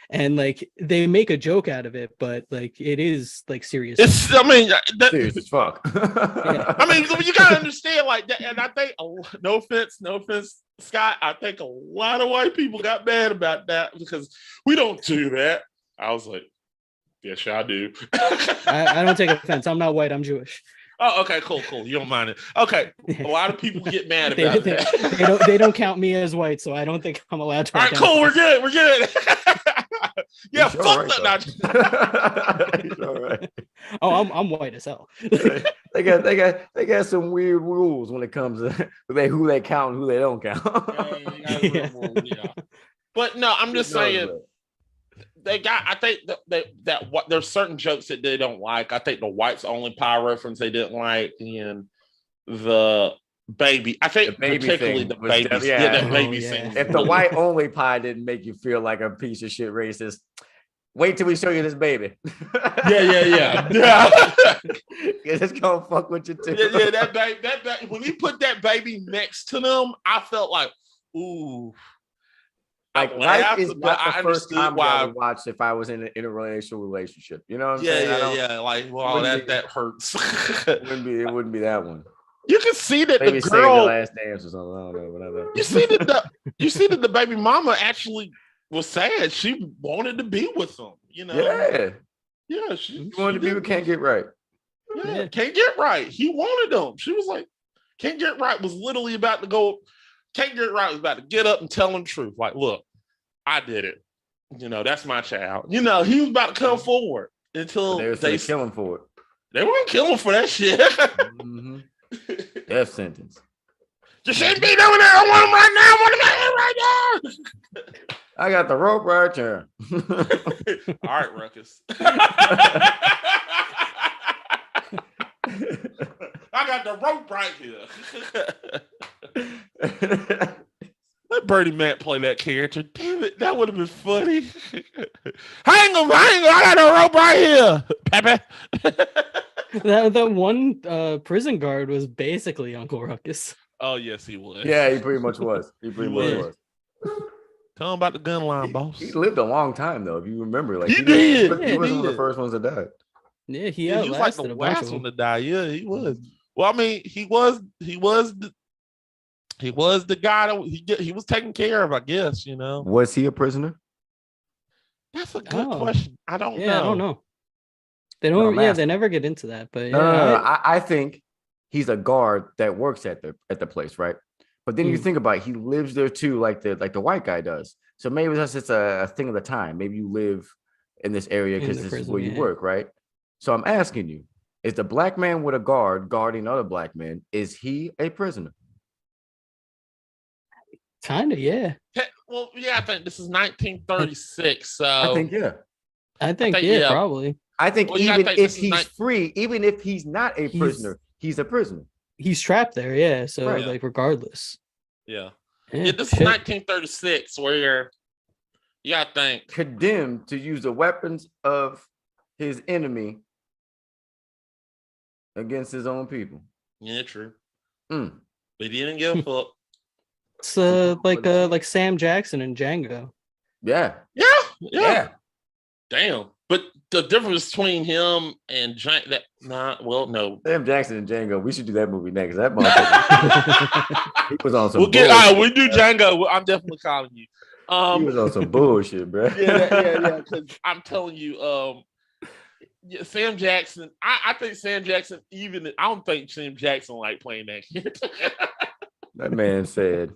Speaker 2: And like they make a joke out of it, but like it is like serious.
Speaker 1: it's. I mean,
Speaker 3: Serious as fuck.
Speaker 1: I mean, you gotta understand like that. And I think, no offense, Scott. I think a lot of white people got mad about that because we don't do that. I was like, yes, I do.
Speaker 2: I don't take offense. I'm not white. I'm Jewish.
Speaker 1: Oh, okay, cool. You don't mind it. Okay, a lot of people get mad
Speaker 2: They,
Speaker 1: about
Speaker 2: they,
Speaker 1: that.
Speaker 2: they don't count me as white, so I don't think I'm allowed to.
Speaker 1: All right, cool. We're good. Yeah,
Speaker 3: He's
Speaker 1: fuck
Speaker 3: all
Speaker 1: that.
Speaker 3: right, He's all right.
Speaker 2: Oh, I'm white as hell.
Speaker 3: They got some weird rules when it comes to who they count and who they don't count.
Speaker 1: Yeah. But no, I'm just saying they got. I think that what there's certain jokes that they don't like. I think the whites only pie reference they didn't like, and the baby. I think particularly the baby. That baby scene.
Speaker 3: If the white only pie didn't make you feel like a piece of shit racist, wait till we show you this baby.
Speaker 1: Yeah.
Speaker 3: It's gonna fuck with you too.
Speaker 1: Yeah, that baby. When he put that baby next to them, I felt like, ooh.
Speaker 3: Like life is not the first time I would watch if I was in an interracial relationship. You know what I'm saying?
Speaker 1: Yeah. Like, well, that hurts.
Speaker 3: It wouldn't be that one.
Speaker 1: You can see that
Speaker 3: maybe
Speaker 1: the girl
Speaker 3: Save the Last Dance or something. I don't know. Whatever.
Speaker 1: You see that the baby mama actually was sad. She wanted to be with him. You know. Yeah. She
Speaker 3: wanted to be with Can't Get Right.
Speaker 1: Yeah, Can't Get Right. He wanted them. She was like, Can't Get Right was literally about to go. Can't Get Right was about to get up and tell him the truth. Like, look, I did it. You know, that's my child. You know, he was about to come forward until
Speaker 3: they kill him for it.
Speaker 1: They weren't kill him for that shit.
Speaker 3: Mm-hmm. Death sentence.
Speaker 1: You shouldn't be doing that. I want him right now.
Speaker 3: I got the rope right here.
Speaker 1: All right, Ruckus. I got the rope right here. Let Bernie Mac play that character. Damn it, that would have been funny. Hang him, I got the rope right here, Pepe.
Speaker 2: that one prison guard was basically Uncle Ruckus.
Speaker 1: Oh, yes, he was.
Speaker 3: Yeah, he pretty much was. He was.
Speaker 1: Tell him about the gun line, boss.
Speaker 3: He lived a long time, though, if you remember. Like
Speaker 1: he did.
Speaker 3: He was one of the first ones to die.
Speaker 2: Yeah, he
Speaker 1: was like the last one to die. Yeah, he was. Well, I mean, he was the guy that he was taken care of, I guess, you know.
Speaker 3: Was he a prisoner?
Speaker 1: That's a good question. I don't know.
Speaker 2: I don't know. They don't. They never get into that. But
Speaker 3: no. I think he's a guard that works at the place, right? But then you think about it, he lives there too, like the white guy does. So maybe that's just a thing of the time. Maybe you live in this area because this is where you work, right? So I'm asking you: is the black man with a guard guarding other black men? Is he a prisoner?
Speaker 2: Kind of, yeah.
Speaker 1: Well, yeah, I think this is 1936. So
Speaker 2: I think probably.
Speaker 3: I think even if he's free, even if he's not a prisoner, he's a prisoner.
Speaker 2: He's trapped there, yeah. So like regardless.
Speaker 1: Yeah. This is 1936 where you gotta think
Speaker 3: condemned to use the weapons of his enemy against his own people.
Speaker 1: Yeah, true. But he didn't give a fuck.
Speaker 2: It's like Sam Jackson and Django.
Speaker 3: Yeah.
Speaker 1: Damn. But the difference between him and no.
Speaker 3: Sam Jackson and Django. We should do that movie next. That motherfucker. He was on some.
Speaker 1: We do Django. I'm definitely calling you.
Speaker 3: He was on some bullshit, bro.
Speaker 1: Yeah. Because I'm telling you, Sam Jackson. I think Sam Jackson. I don't think Sam Jackson like playing that character.
Speaker 3: That man said,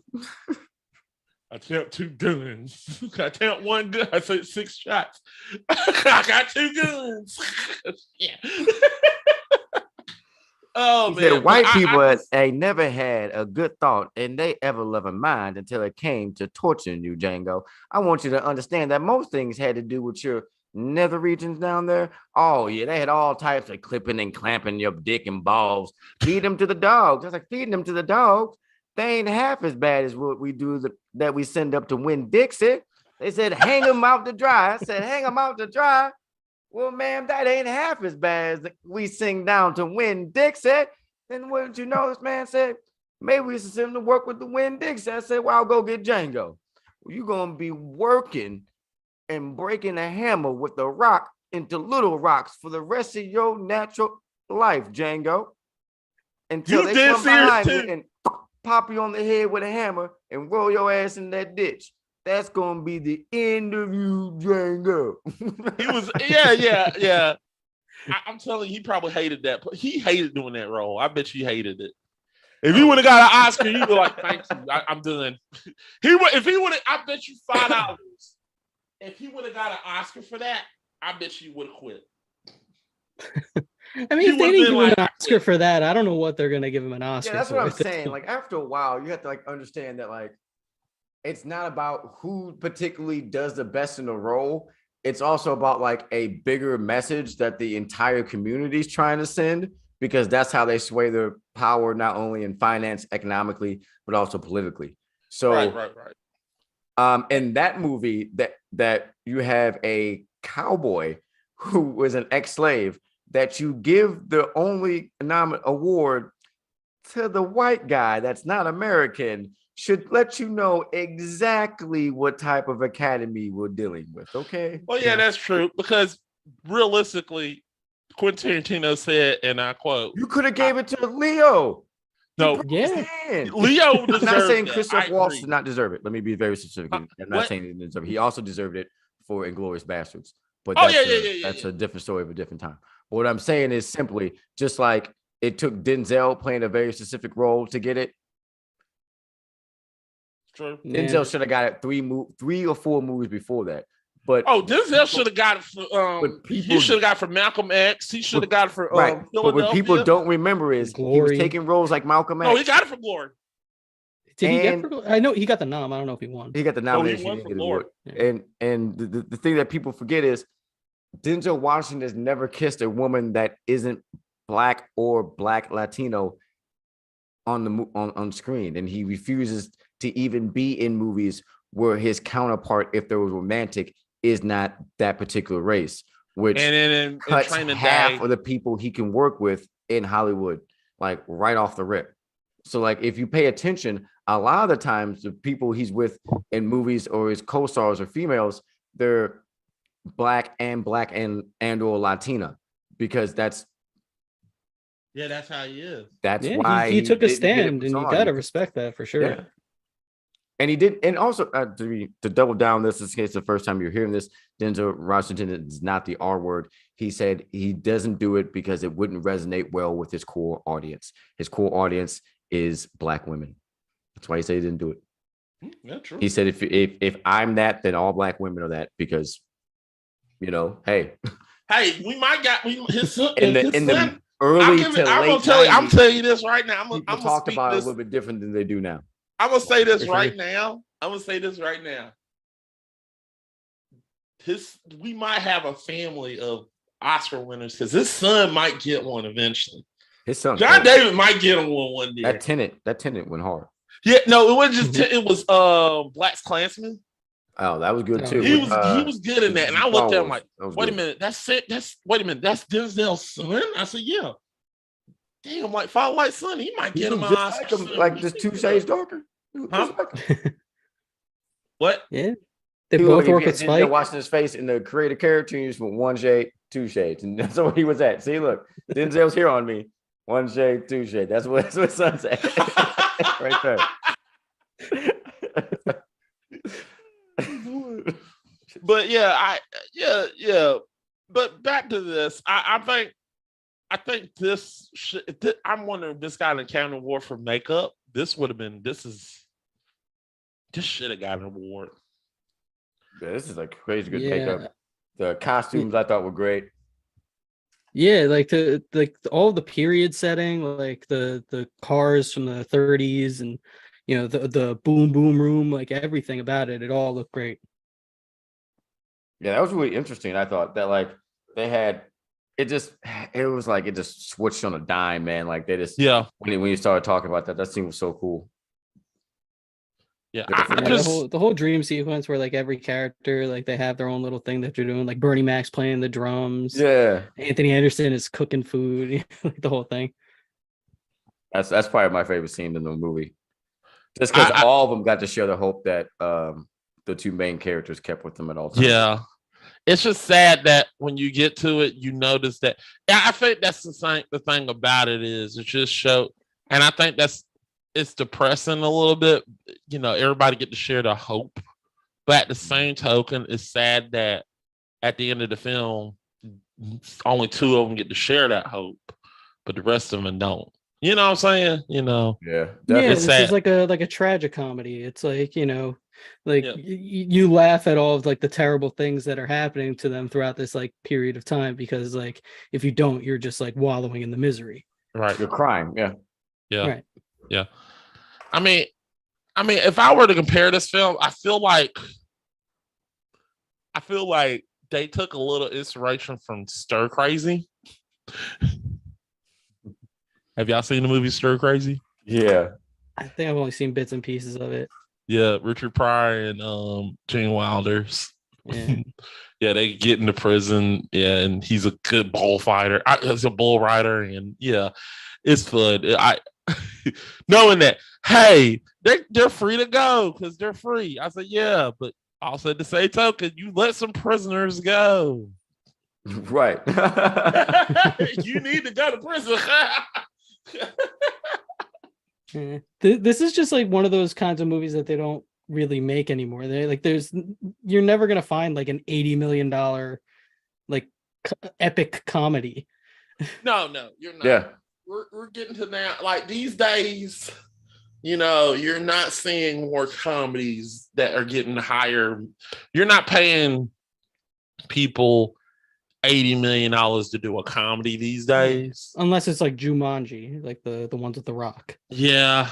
Speaker 1: I count 2 guns. I count 1 gun. I said 6 shots. I got 2 guns. Yeah. Oh, man.
Speaker 3: Said, white people ain't never had a good thought in they ever loving mind until it came to torturing you, Django. I want you to understand that most things had to do with your nether regions down there. Oh, yeah, they had all types of clipping and clamping your dick and balls. Feed them to the dogs. I was like, feeding them to the dogs? They ain't half as bad as what we do that we send up to Winn Dixie. They said, hang them out to dry. I said, hang them out to dry. Well, ma'am, that ain't half as bad as we sing down to Win Dixie. Then wouldn't you know, this man said, maybe we should send him to work with the Win Dixie. I said, well, I'll go get Django. Well, you're going to be working and breaking a hammer with the rock into little rocks for the rest of your natural life, Django. Until
Speaker 1: You
Speaker 3: they
Speaker 1: dead
Speaker 3: come
Speaker 1: serious
Speaker 3: behind
Speaker 1: too.
Speaker 3: you and pop you on the head with a hammer and roll your ass in that ditch. That's gonna be the end of you, Django.
Speaker 1: He was, yeah. I'm telling you, he probably hated that. He hated doing that role. I bet you hated it. If he would have got an Oscar, he'd be like, "Thank you, I'm done." If he would have, I bet you $5. If he would have got an Oscar for that, I bet you would have quit.
Speaker 2: I mean, if they didn't give him an Oscar for that, I don't know what they're gonna give him an Oscar.
Speaker 3: Yeah, that's
Speaker 2: for
Speaker 3: what I'm saying. Like after a while, you have to like understand that like it's not about who particularly does the best in the role. It's also about like a bigger message that the entire community is trying to send, because that's how they sway their power, not only in finance, economically, but also politically. So,
Speaker 1: right.
Speaker 3: In that movie, that you have a cowboy who was an ex-slave, that you give the only award to the white guy that's not American, should let you know exactly what type of academy we're dealing with. Okay.
Speaker 1: Well, yeah, that's true, because realistically, Quentin Tarantino said, and I quote,
Speaker 3: "You could have gave it to Leo."
Speaker 1: No,
Speaker 2: yeah,
Speaker 1: Leo deserved.
Speaker 3: I'm not saying
Speaker 1: that.
Speaker 3: Christoph Waltz did not deserve it. Let me be very specific. I'm not
Speaker 1: what?
Speaker 3: saying he didn't deserve it. He also deserved it for Inglourious Bastards. But that's a different story of a different time. But what I'm saying is simply, just like it took Denzel playing a very specific role to get it.
Speaker 1: True.
Speaker 3: Denzel should have got it 3 or 4 movies before that. But
Speaker 1: Denzel should have got it for he should have got it for Malcolm X. He should have got it for
Speaker 3: right. But what people don't remember is
Speaker 2: Glory.
Speaker 3: He was taking roles like Malcolm X.
Speaker 1: No, he got it for Glory.
Speaker 2: Did he get for? I know he got the nom. I don't know if he won.
Speaker 3: He got the nomination.
Speaker 1: No, he won for Glory.
Speaker 3: And the thing that people forget is Denzel Washington has never kissed a woman that isn't black or black Latino on screen, and he refuses to even be in movies where his counterpart, if there was romantic, is not that particular race, which cuts half of the people he can work with in Hollywood, like right off the rip. So like if you pay attention, a lot of the times the people he's with in movies or his co-stars or females, they're black and or Latina, because that's
Speaker 1: how he is.
Speaker 3: That's why
Speaker 2: he took a stand, and you gotta respect that for sure.
Speaker 3: Yeah. And he did, and also to double down, this is the first time you're hearing this. Denzel Washington is not the R word. He said he doesn't do it because it wouldn't resonate well with his core audience. His core audience is black women. That's why he said he didn't do it.
Speaker 1: Yeah, true.
Speaker 3: He said if I'm that, then all black women are that, because hey,
Speaker 1: we might got his son.
Speaker 3: in the early to late.
Speaker 1: I'm telling you this right now. I'm gonna
Speaker 3: talk about
Speaker 1: this.
Speaker 3: it a little bit different than they do now.
Speaker 1: I'm gonna say this right now. We might have a family of Oscar winners, because his son might get one eventually.
Speaker 3: His son,
Speaker 1: John David, might get him one day.
Speaker 3: That Tenet went hard.
Speaker 1: Yeah, no, it wasn't just. It was Black Klansman.
Speaker 3: Oh, that was good too.
Speaker 1: He was good in that, and I looked at him like, wait a minute, that's it. That's Denzel's son. I said, yeah. Damn, like Father Son, he might get him an Oscar.
Speaker 3: Like just 2 shades darker.
Speaker 1: Huh? What?
Speaker 2: Yeah, they both work with Spike.
Speaker 3: Watching his face in the creative character, he just went 1 shade, 2 shades, and that's where he was at. See, look, Denzel's here on me. 1 shade, 2 shade. That's what Son's at. Right there.
Speaker 1: But yeah, But back to this, I think this should. I'm wondering if this got an Academy Award for makeup. This should have got an award.
Speaker 3: Yeah, this is like crazy good makeup. The costumes I thought were great.
Speaker 2: Yeah, like all the period setting, like the cars from the 30s, and the boom room, like everything about it all looked great.
Speaker 3: Yeah, that was really interesting. I thought that like they had it was like it just switched on a dime, man. Like they just when you started talking about that scene was so cool.
Speaker 1: Yeah,
Speaker 2: the whole dream sequence where like every character like they have their own little thing that they're doing, like Bernie Mac's playing the drums.
Speaker 3: Yeah,
Speaker 2: Anthony Anderson is cooking food, like the whole thing.
Speaker 3: that's probably my favorite scene in the movie. Just because all of them got to share the hope that the two main characters kept with them at all times.
Speaker 1: Yeah. It's just sad that when you get to it, you notice that. Yeah, I think that's the thing about it is it just showed, and I think it's depressing a little bit. You know, everybody get to share the hope, but at the same token, it's sad that at the end of the film, only two of them get to share that hope, but the rest of them don't. You know what I'm saying? You know,
Speaker 3: yeah,
Speaker 2: this is like a tragicomedy. It's like, you know, like you laugh at all of like the terrible things that are happening to them throughout this like period of time, because like if you don't, you're just like wallowing in the misery.
Speaker 3: Right, you're crying. Yeah,
Speaker 2: right.
Speaker 1: Yeah. I mean, if I were to compare this film, I feel like they took a little inspiration from Stir Crazy. Have y'all seen the movie Stir Crazy?
Speaker 3: Yeah.
Speaker 2: I think I've only seen bits and pieces of it.
Speaker 1: Yeah, Richard Pryor and Gene Wilder's.
Speaker 2: Yeah.
Speaker 1: Yeah, they get into prison. Yeah, and he's a good bullfighter. He's a bull rider, and yeah, it's fun. I knowing that, hey, they're free to go because they're free. I said, yeah, but also at the same token, you let some prisoners go.
Speaker 3: Right.
Speaker 1: You need to go to prison.
Speaker 2: This is just like one of those kinds of movies that they don't really make anymore. They like you're never gonna find like an $80 million like epic comedy.
Speaker 1: No, you're not.
Speaker 3: Yeah.
Speaker 1: We're getting to now. Like these days, you know, you're not seeing more comedies that are getting higher. You're not paying people $80 million to do a comedy these days,
Speaker 2: unless it's like Jumanji, like the ones with The Rock.
Speaker 1: Yeah,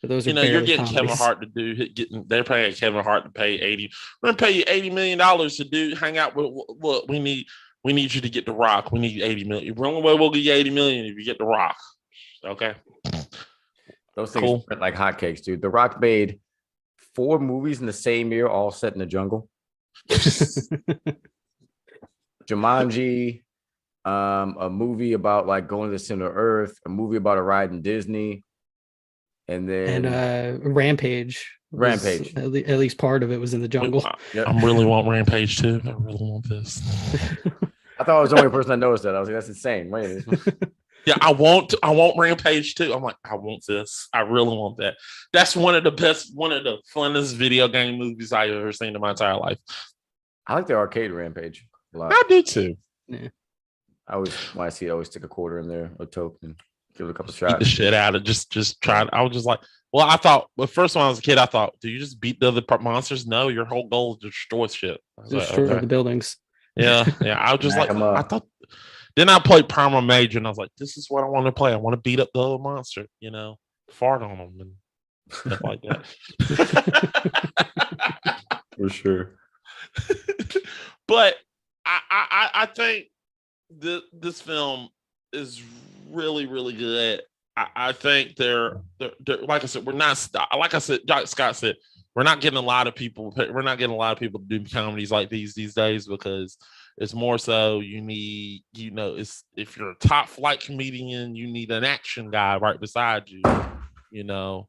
Speaker 2: but those are,
Speaker 1: you know, you're getting
Speaker 2: comedies.
Speaker 1: Kevin Hart to do. They're paying Kevin Hart to pay 80. We're gonna pay you $80 million to hang out with. Look, we need you to get The Rock. We need 80 million. The only way we'll get you 80 million if you get The Rock. Okay.
Speaker 3: Those things went like hotcakes, dude. The Rock made 4 movies in the same year, all set in the jungle. Jumanji, a movie about like going to the center of Earth, a movie about a ride in Disney, and then
Speaker 2: Rampage.
Speaker 3: Rampage.
Speaker 2: At least part of it was in the jungle.
Speaker 1: Yep. I really want Rampage too. I really want this.
Speaker 3: I thought I was the only person that noticed that. I was like, that's insane. Wait.
Speaker 1: Yeah, I want Rampage too. I'm like, I want this. I really want that. That's one of the funnest video game movies I've ever seen in my entire life.
Speaker 3: I like the arcade Rampage a lot.
Speaker 1: I do too.
Speaker 2: Yeah.
Speaker 3: When I see it, I always stick a quarter in there, a token, give it a couple shots.
Speaker 1: Beat the shit out of just trying. I was just like, well, I thought, first when I was a kid, I thought, do you just beat the other monsters? No, your whole goal is to destroy shit.
Speaker 2: Destroy the buildings.
Speaker 1: Yeah. I was just like, I thought. Then I played Primal Major, and I was like, this is what I want to play. I want to beat up the other monster, you know, fart on them and stuff like that.
Speaker 3: For sure.
Speaker 1: But I think this film is really, really good. I think they're like I said, we're not, like I said, Scott said, we're not getting a lot of people to do comedies like these days, because it's more so you need, you know, if you're a top flight comedian, you need an action guy right beside you, you know.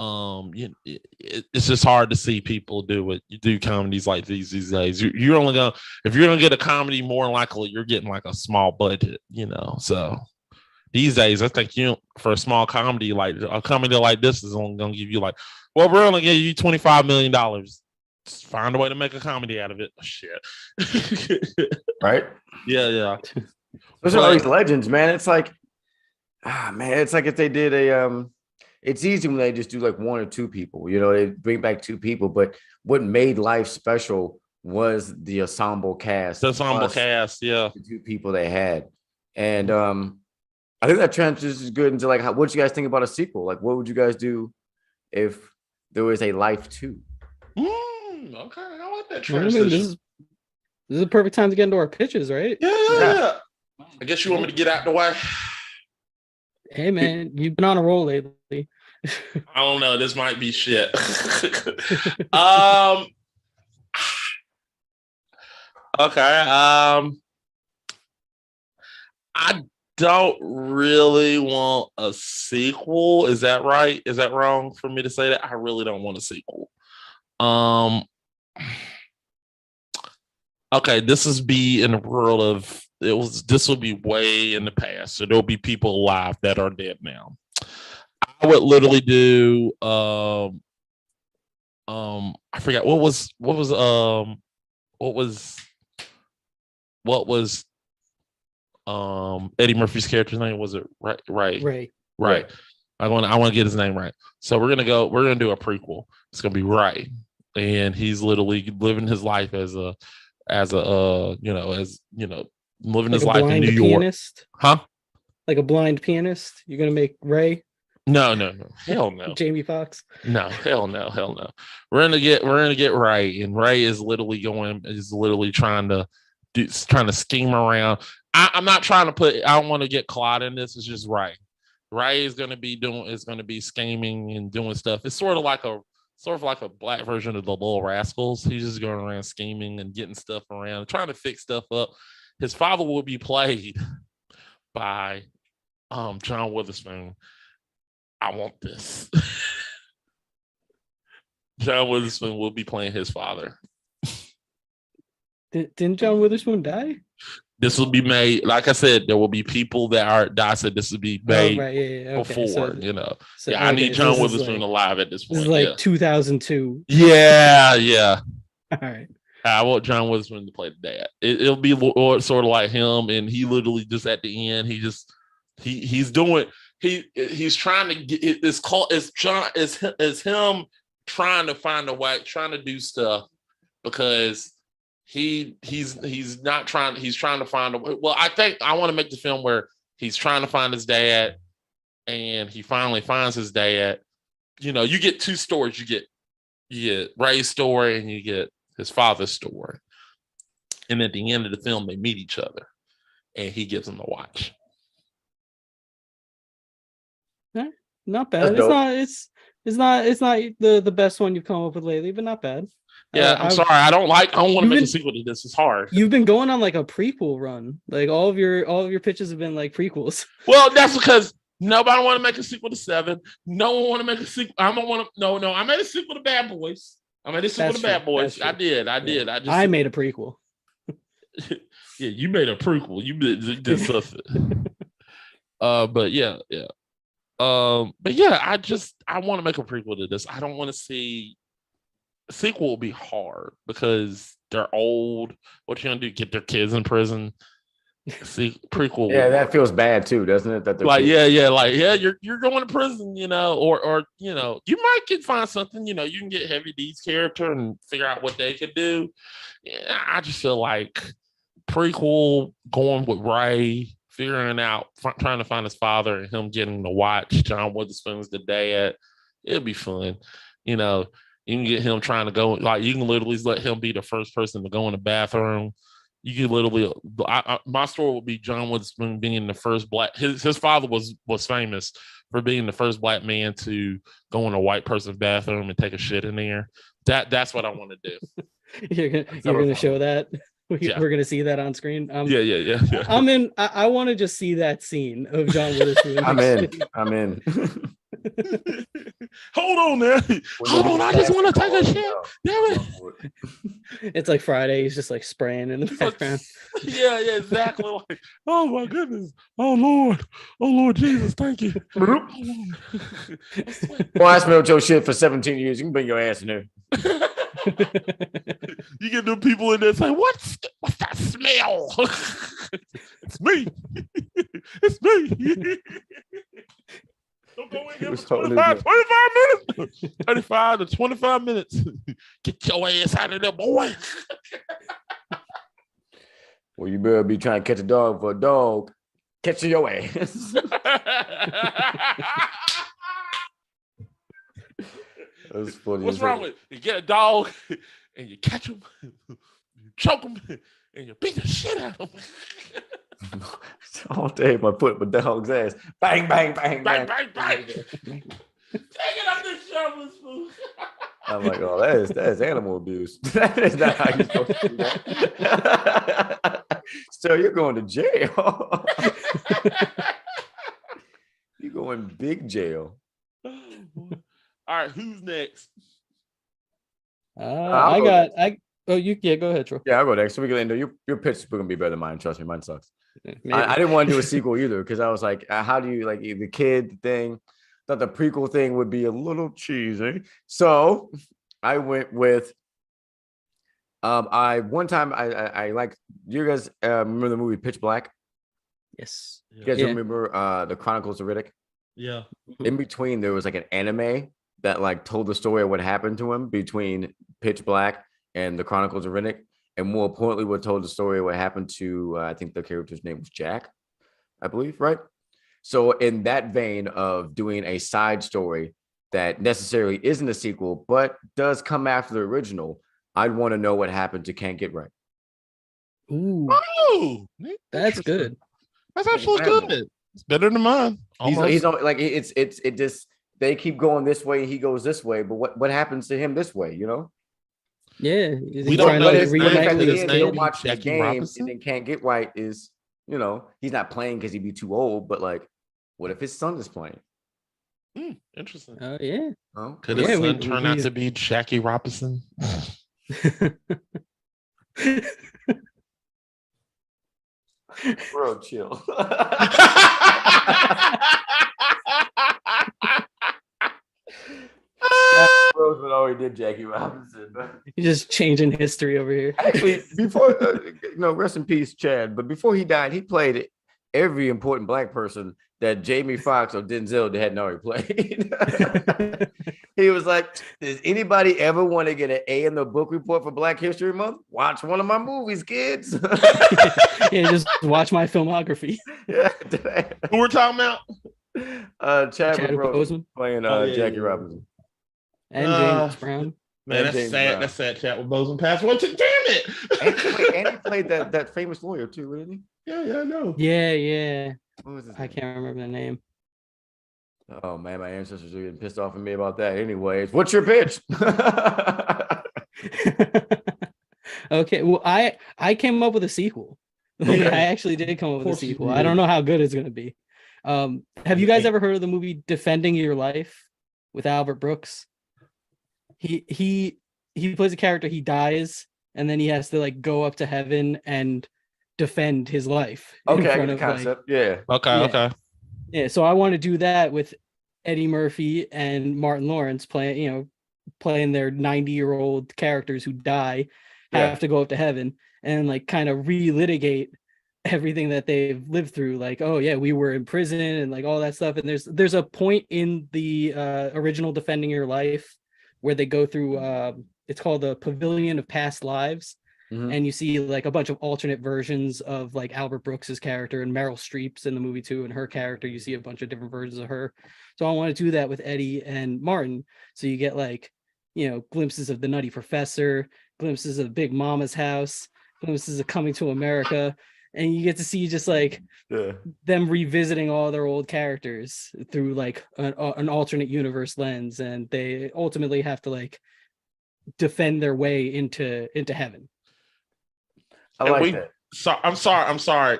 Speaker 1: It's just hard to see people do comedies like these days. You're only gonna, if you're gonna get a comedy, more likely you're getting like a small budget, you know. So these days, I think for a small comedy, like a comedy like this is only gonna give you like, well, we're only giving you $25 million. Just find a way to make a comedy out of it. Shit.
Speaker 3: Right?
Speaker 1: Yeah.
Speaker 3: Those are all these legends, man. It's like, it's like if they did it's easy when they just do like 1 or 2 people, you know, they bring back 2 people, but what made life special was the ensemble cast.
Speaker 1: The ensemble cast, yeah.
Speaker 3: The 2 people they had. And I think that transitions is good into like, what you guys think about a sequel? Like, what would you guys do if there was a Life 2?
Speaker 1: Okay, I like that transition.
Speaker 2: This is a perfect time to get into our pitches, right?
Speaker 1: Yeah. I guess you want me to get out the way.
Speaker 2: Hey man, you've been on a roll lately.
Speaker 1: I don't know. This might be shit. um. Okay. I don't really want a sequel. Is that right? Is that wrong for me to say that? I really don't want a sequel. Um. Okay, this is be in the world of it was. This will be way in the past, so there'll be people alive that are dead now. I would literally do. I forgot what was what was Eddie Murphy's character's name? Was it right?
Speaker 2: Right.
Speaker 1: Right. I want to get his name right. So we're gonna do a prequel. It's gonna be Ray, and he's literally living his life as a living
Speaker 2: Like
Speaker 1: his
Speaker 2: a
Speaker 1: life in
Speaker 2: blind
Speaker 1: New York.
Speaker 2: pianist.
Speaker 1: Huh?
Speaker 2: Like a blind pianist. You're gonna make Ray
Speaker 1: No, hell no.
Speaker 2: Jamie Foxx.
Speaker 1: No, hell no. We're gonna get Ray, and Ray is literally trying to scheme around. I'm not trying to put. I don't want to get Claude in this. It's just Ray. Ray is gonna be scheming and doing stuff. It's sort of like a black version of the Little Rascals. He's just going around scheming and getting stuff around, trying to fix stuff up. His father will be played by John Witherspoon. I want this. John Witherspoon will be playing his father.
Speaker 2: Didn't John Witherspoon die?
Speaker 1: This will be made, like I said, there will be people that are. I said this will be made
Speaker 2: right, yeah, okay.
Speaker 1: before,
Speaker 2: So,
Speaker 1: I need John
Speaker 2: so
Speaker 1: Witherspoon alive at this point.
Speaker 2: This is like 2002.
Speaker 1: Yeah.
Speaker 2: All right.
Speaker 1: I want John Witherspoon to play the dad. It'll be sort of like him, and he literally just at the end, he's trying to get it's him trying to find a way, trying to do stuff because he's trying to find a way. Well, I think I want to make the film where he's trying to find his dad and he finally finds his dad. You get two stories. You get Ray's story and you get his father's story. And at the end of the film, they meet each other and he gives them a watch.
Speaker 2: Not bad. It's not the best one you've come up with lately, but not bad.
Speaker 1: Yeah, I'm sorry. I don't want to make a sequel to this. It's hard.
Speaker 2: You've been going on like a prequel run. Like all of your pitches have been like prequels.
Speaker 1: Well, that's because nobody want to make a sequel to 7. No one want to make a sequel. I don't want to. No. I made a sequel to Bad Boys. I made I
Speaker 2: made a prequel.
Speaker 1: Yeah, you made a prequel. You did something. But yeah. But yeah, I want to make a prequel to this. I don't want to see. A sequel will be hard because they're old. What you gonna do? Get their kids in prison? See, prequel.
Speaker 3: Yeah, that feels bad too, doesn't it? That
Speaker 1: you're going to prison, or you might find something, you can get Heavy D's character and figure out what they could do. Yeah, I just feel like prequel going with Ray, figuring out, trying to find his father and him getting to watch John Witherspoon's the dad. It'll be fun, You can get him trying to go, like you can literally let him be the first person to go in the bathroom. You can literally, my story would be John Witherspoon being the first black. His father was famous for being the first black man to go in a white person's bathroom and take a shit in there. That's what I want to do.
Speaker 2: You're gonna show that. We're gonna see that on screen.
Speaker 1: Yeah.
Speaker 2: I'm in. I want to just see that scene of John Witherspoon.
Speaker 3: I'm in.
Speaker 1: Hold on there. Hold on. I just want to take a shit. Damn it.
Speaker 2: It's like Friday. He's just like spraying in the background.
Speaker 1: Yeah, exactly. Like, oh my goodness. Oh Lord Jesus, thank you.
Speaker 3: Well, I smelled your shit for 17 years. You can bring your ass in there.
Speaker 1: You get the people in there saying, what's that smell? It's me. It's me. Don't go in here for 25 minutes. 35 to 25 minutes. Get your ass out of there, boy.
Speaker 3: Well, you better be trying to catch a dog for a dog. Catch your ass. That's funny.
Speaker 1: What's wrong with it? You get a dog and you catch him, you choke him, and you beat the shit out of him.
Speaker 3: All day, my foot, my dog's ass. Bang, bang, bang,
Speaker 1: Bang,
Speaker 3: bang.
Speaker 1: bang, bang. Take it up the shovel spoon.
Speaker 3: I'm like, oh, that's animal abuse. That is not how you're supposed to do that. So you're going to jail. You're going big jail.
Speaker 1: All right, who's next?
Speaker 2: I got. Oh, yeah. Go ahead, Tro.
Speaker 3: Yeah, I'll go next. So we can end. Your pitch is gonna be better than mine. Trust me, mine sucks.
Speaker 2: Maybe.
Speaker 3: I didn't want to do a sequel either because I was like, how do you like the kid thing? Thought the prequel thing would be a little cheesy, so I went with. I one time I like you guys remember the movie Pitch Black?
Speaker 2: Yes.
Speaker 3: You guys remember the Chronicles of Riddick?
Speaker 1: Yeah.
Speaker 3: In between, there was like an anime that like told the story of what happened to him between Pitch Black and the Chronicles of Riddick, and more importantly, what told the story of what happened to I think the character's name was Jack, I believe, right? So in that vein of doing a side story that necessarily isn't a sequel, but does come after the original, I'd want to know what happened to Can't Get Right.
Speaker 2: Ooh,
Speaker 1: Oh,
Speaker 2: that's good.
Speaker 1: That's actually good. It's better than mine.
Speaker 3: He's like it just they keep going this way, he goes this way, but what happens to him this way, you know?
Speaker 2: Yeah,
Speaker 1: we don't know his name.
Speaker 3: At the
Speaker 1: His
Speaker 3: end,
Speaker 1: name
Speaker 3: he'll
Speaker 1: be
Speaker 3: watch the
Speaker 1: Jackie
Speaker 3: game
Speaker 1: Robinson?
Speaker 3: and then Can't Get Right is, you know, he's not playing because he'd be too old, but like, what if his son is playing?
Speaker 1: Interesting.
Speaker 2: Oh yeah.
Speaker 3: Oh,
Speaker 1: Could his son turn out to be Jackie Robinson?
Speaker 3: bro, chill. Roseman already did Jackie Robinson.
Speaker 2: You're just changing history over here.
Speaker 3: Actually, before rest in peace, Chad. But before he died, he played every important black person that Jamie Foxx or Denzel hadn't already played. He was like, "Does anybody ever want to get an A in the book report for Black History Month? Watch one of my movies, kids."
Speaker 2: Yeah, just watch my filmography.
Speaker 3: Yeah.
Speaker 1: Who we're talking about?
Speaker 3: Chadwick
Speaker 2: Boseman
Speaker 3: playing Jackie Robinson.
Speaker 2: And James Brown.
Speaker 1: Man, that's
Speaker 3: James
Speaker 1: sad.
Speaker 3: Brown.
Speaker 1: That's sad. Chat with Boseman passed away. Damn it!
Speaker 3: And he played that famous lawyer too, didn't he?
Speaker 1: Yeah, I know.
Speaker 2: Yeah.
Speaker 3: What was his
Speaker 2: I
Speaker 3: name?
Speaker 2: can't remember the name.
Speaker 3: Oh man, my ancestors are getting pissed off at me about that. Anyways, what's your pitch?
Speaker 2: Okay, well, I came up with a sequel. Like, I actually did come up with a sequel. I don't know how good it's gonna be. Have you guys ever heard of the movie Defending Your Life with Albert Brooks? He plays a character, he dies, and then he has to like go up to heaven and defend his life.
Speaker 3: Okay, I get the concept. Yeah.
Speaker 1: Okay.
Speaker 2: Yeah, so I want to do that with Eddie Murphy and Martin Lawrence playing their 90-year-old characters who die, have to go up to heaven and like kind of relitigate everything that they've lived through. Like, oh yeah, we were in prison and like all that stuff. And there's a point in the original Defending Your Life where they go through it's called the Pavilion of Past Lives. Mm-hmm. And you see like a bunch of alternate versions of like Albert Brooks's character, and Meryl Streep's in the movie too, and her character, you see a bunch of different versions of her. So I want to do that with Eddie and Martin. So you get like, glimpses of the Nutty Professor, glimpses of Big Mama's House, glimpses of Coming to America. And you get to see just like them revisiting all their old characters through like an alternate universe lens. And they ultimately have to like defend their way into heaven.
Speaker 3: I like that.
Speaker 1: I'm sorry.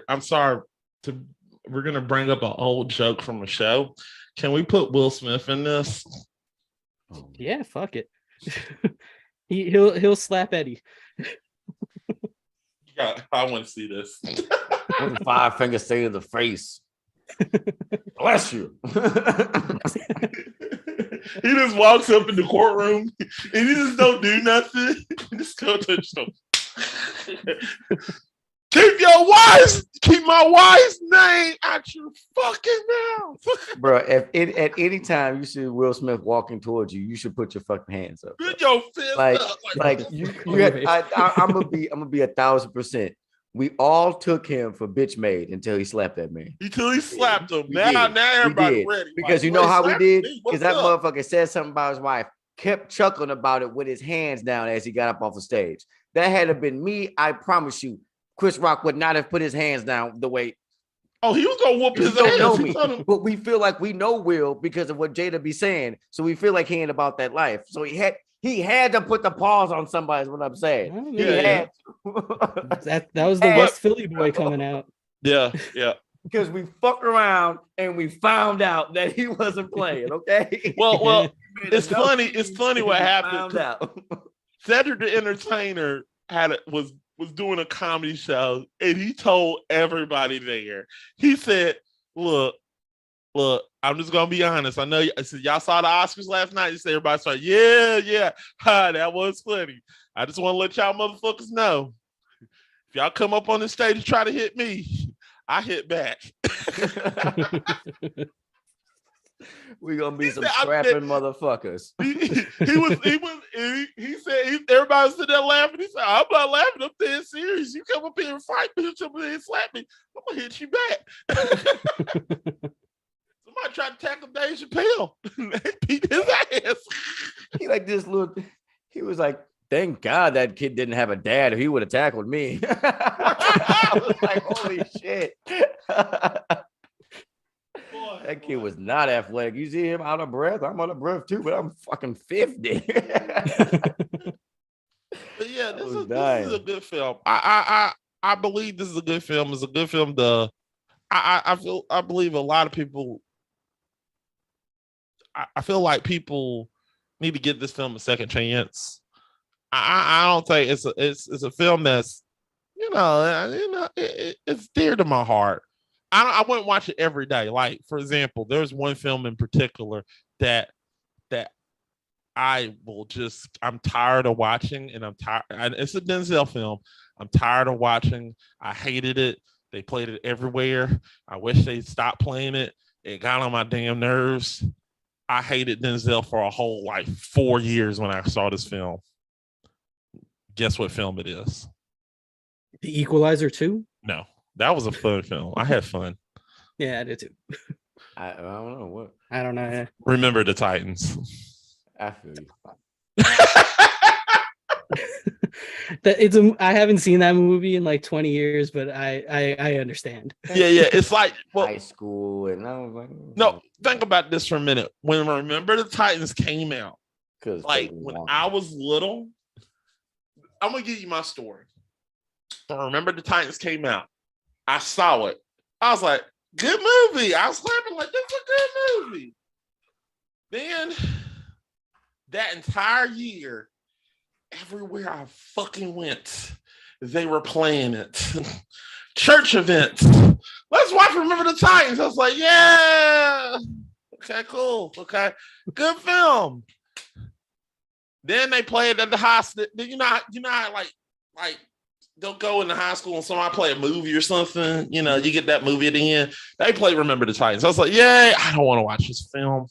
Speaker 1: We're gonna bring up an old joke from a show. Can we put Will Smith in this?
Speaker 2: Yeah, fuck it. He'll slap Eddie.
Speaker 1: Yeah, I want to see this.
Speaker 3: 5 finger state of the face. Bless you.
Speaker 1: He just walks up in the courtroom and he just don't do nothing. He just go touch them. Keep my wife's name out your fucking mouth.
Speaker 3: Bro, if at any time you see Will Smith walking towards you, you should put your fucking hands up.
Speaker 1: Put your fist up.
Speaker 3: I'm gonna be 1,000%. We all took him for bitch made until he slapped that man.
Speaker 1: Until he slapped him. Now everybody ready.
Speaker 3: Because you know how we did? Because that motherfucker said something about his wife, kept chuckling about it with his hands down as he got up off the stage. That had to been me, I promise you. Chris Rock would not have put his hands down the way.
Speaker 1: Oh, he was gonna whoop his
Speaker 3: Don't know
Speaker 1: ass.
Speaker 3: me, but we feel like we know Will because of what Jada be saying. So we feel like he ain't about that life. So he had to put the pause on somebody. Is what I'm saying.
Speaker 2: Oh,
Speaker 3: He
Speaker 2: yeah.
Speaker 3: had
Speaker 2: That was the
Speaker 3: And-
Speaker 2: West Philly boy coming out.
Speaker 1: Yeah.
Speaker 3: because we fucked around and we found out that he wasn't playing. Okay.
Speaker 1: Well, it's funny. It's funny what
Speaker 3: We
Speaker 1: happened.
Speaker 3: found out.
Speaker 1: Cedric the Entertainer was doing a comedy show, and he told everybody there. He said, "Look, I'm just gonna be honest. I know I said y'all saw the Oscars last night. You said everybody started, yeah, that was funny. I just want to let y'all motherfuckers know, if y'all come up on the stage and try to hit me, I hit back."
Speaker 3: We gonna be some
Speaker 1: said,
Speaker 3: scrapping motherfuckers.
Speaker 1: He said everybody was sitting there laughing. He said, "I'm not laughing. I'm dead serious. You come up here and fight me, come up here and slap me, I'm gonna hit you back." Somebody tried to tackle Dave Chappelle. They beat his ass.
Speaker 3: He was like, thank God that kid didn't have a dad, or he would have tackled me. I was like, holy shit. That kid was not athletic. You see him out of breath? I'm out of breath too, but I'm fucking 50.
Speaker 1: But yeah, this is a good film. I believe this is a good film. It's a good film. I believe a lot of people. I feel like people need to give this film a second chance. I don't think it's a film that's it's dear to my heart. I wouldn't watch it every day. Like, for example, there's one film in particular that I'm tired of watching, and I'm tired. It's a Denzel film. I'm tired of watching. I hated it. They played it everywhere. I wish they'd stop playing it. It got on my damn nerves. I hated Denzel for a whole 4 years when I saw this film. Guess what film it is?
Speaker 2: The Equalizer 2?
Speaker 1: No, that was a fun film. I had fun.
Speaker 2: Yeah, I did too.
Speaker 3: I don't know what.
Speaker 2: I don't know.
Speaker 1: Remember the Titans.
Speaker 3: I feel you.
Speaker 2: I haven't seen that movie in 20 years, but I understand.
Speaker 1: Yeah. It's like
Speaker 3: high school, and I was like,
Speaker 1: no. Think about this for a minute. When Remember the Titans came out,
Speaker 3: because
Speaker 1: when I was little, I'm gonna give you my story. When Remember the Titans came out, I saw it. I was like, good movie. I was clapping like, this is a good movie. Then that entire year, everywhere I fucking went, they were playing it. Church events. Let's watch Remember the Titans. I was like, yeah. Okay, cool. Okay. Good film. Then they played at the hospital. You know how like they'll go into high school and somebody play a movie or something. You get that movie at the end. They play Remember the Titans. I was like, yeah, I don't want to watch this film.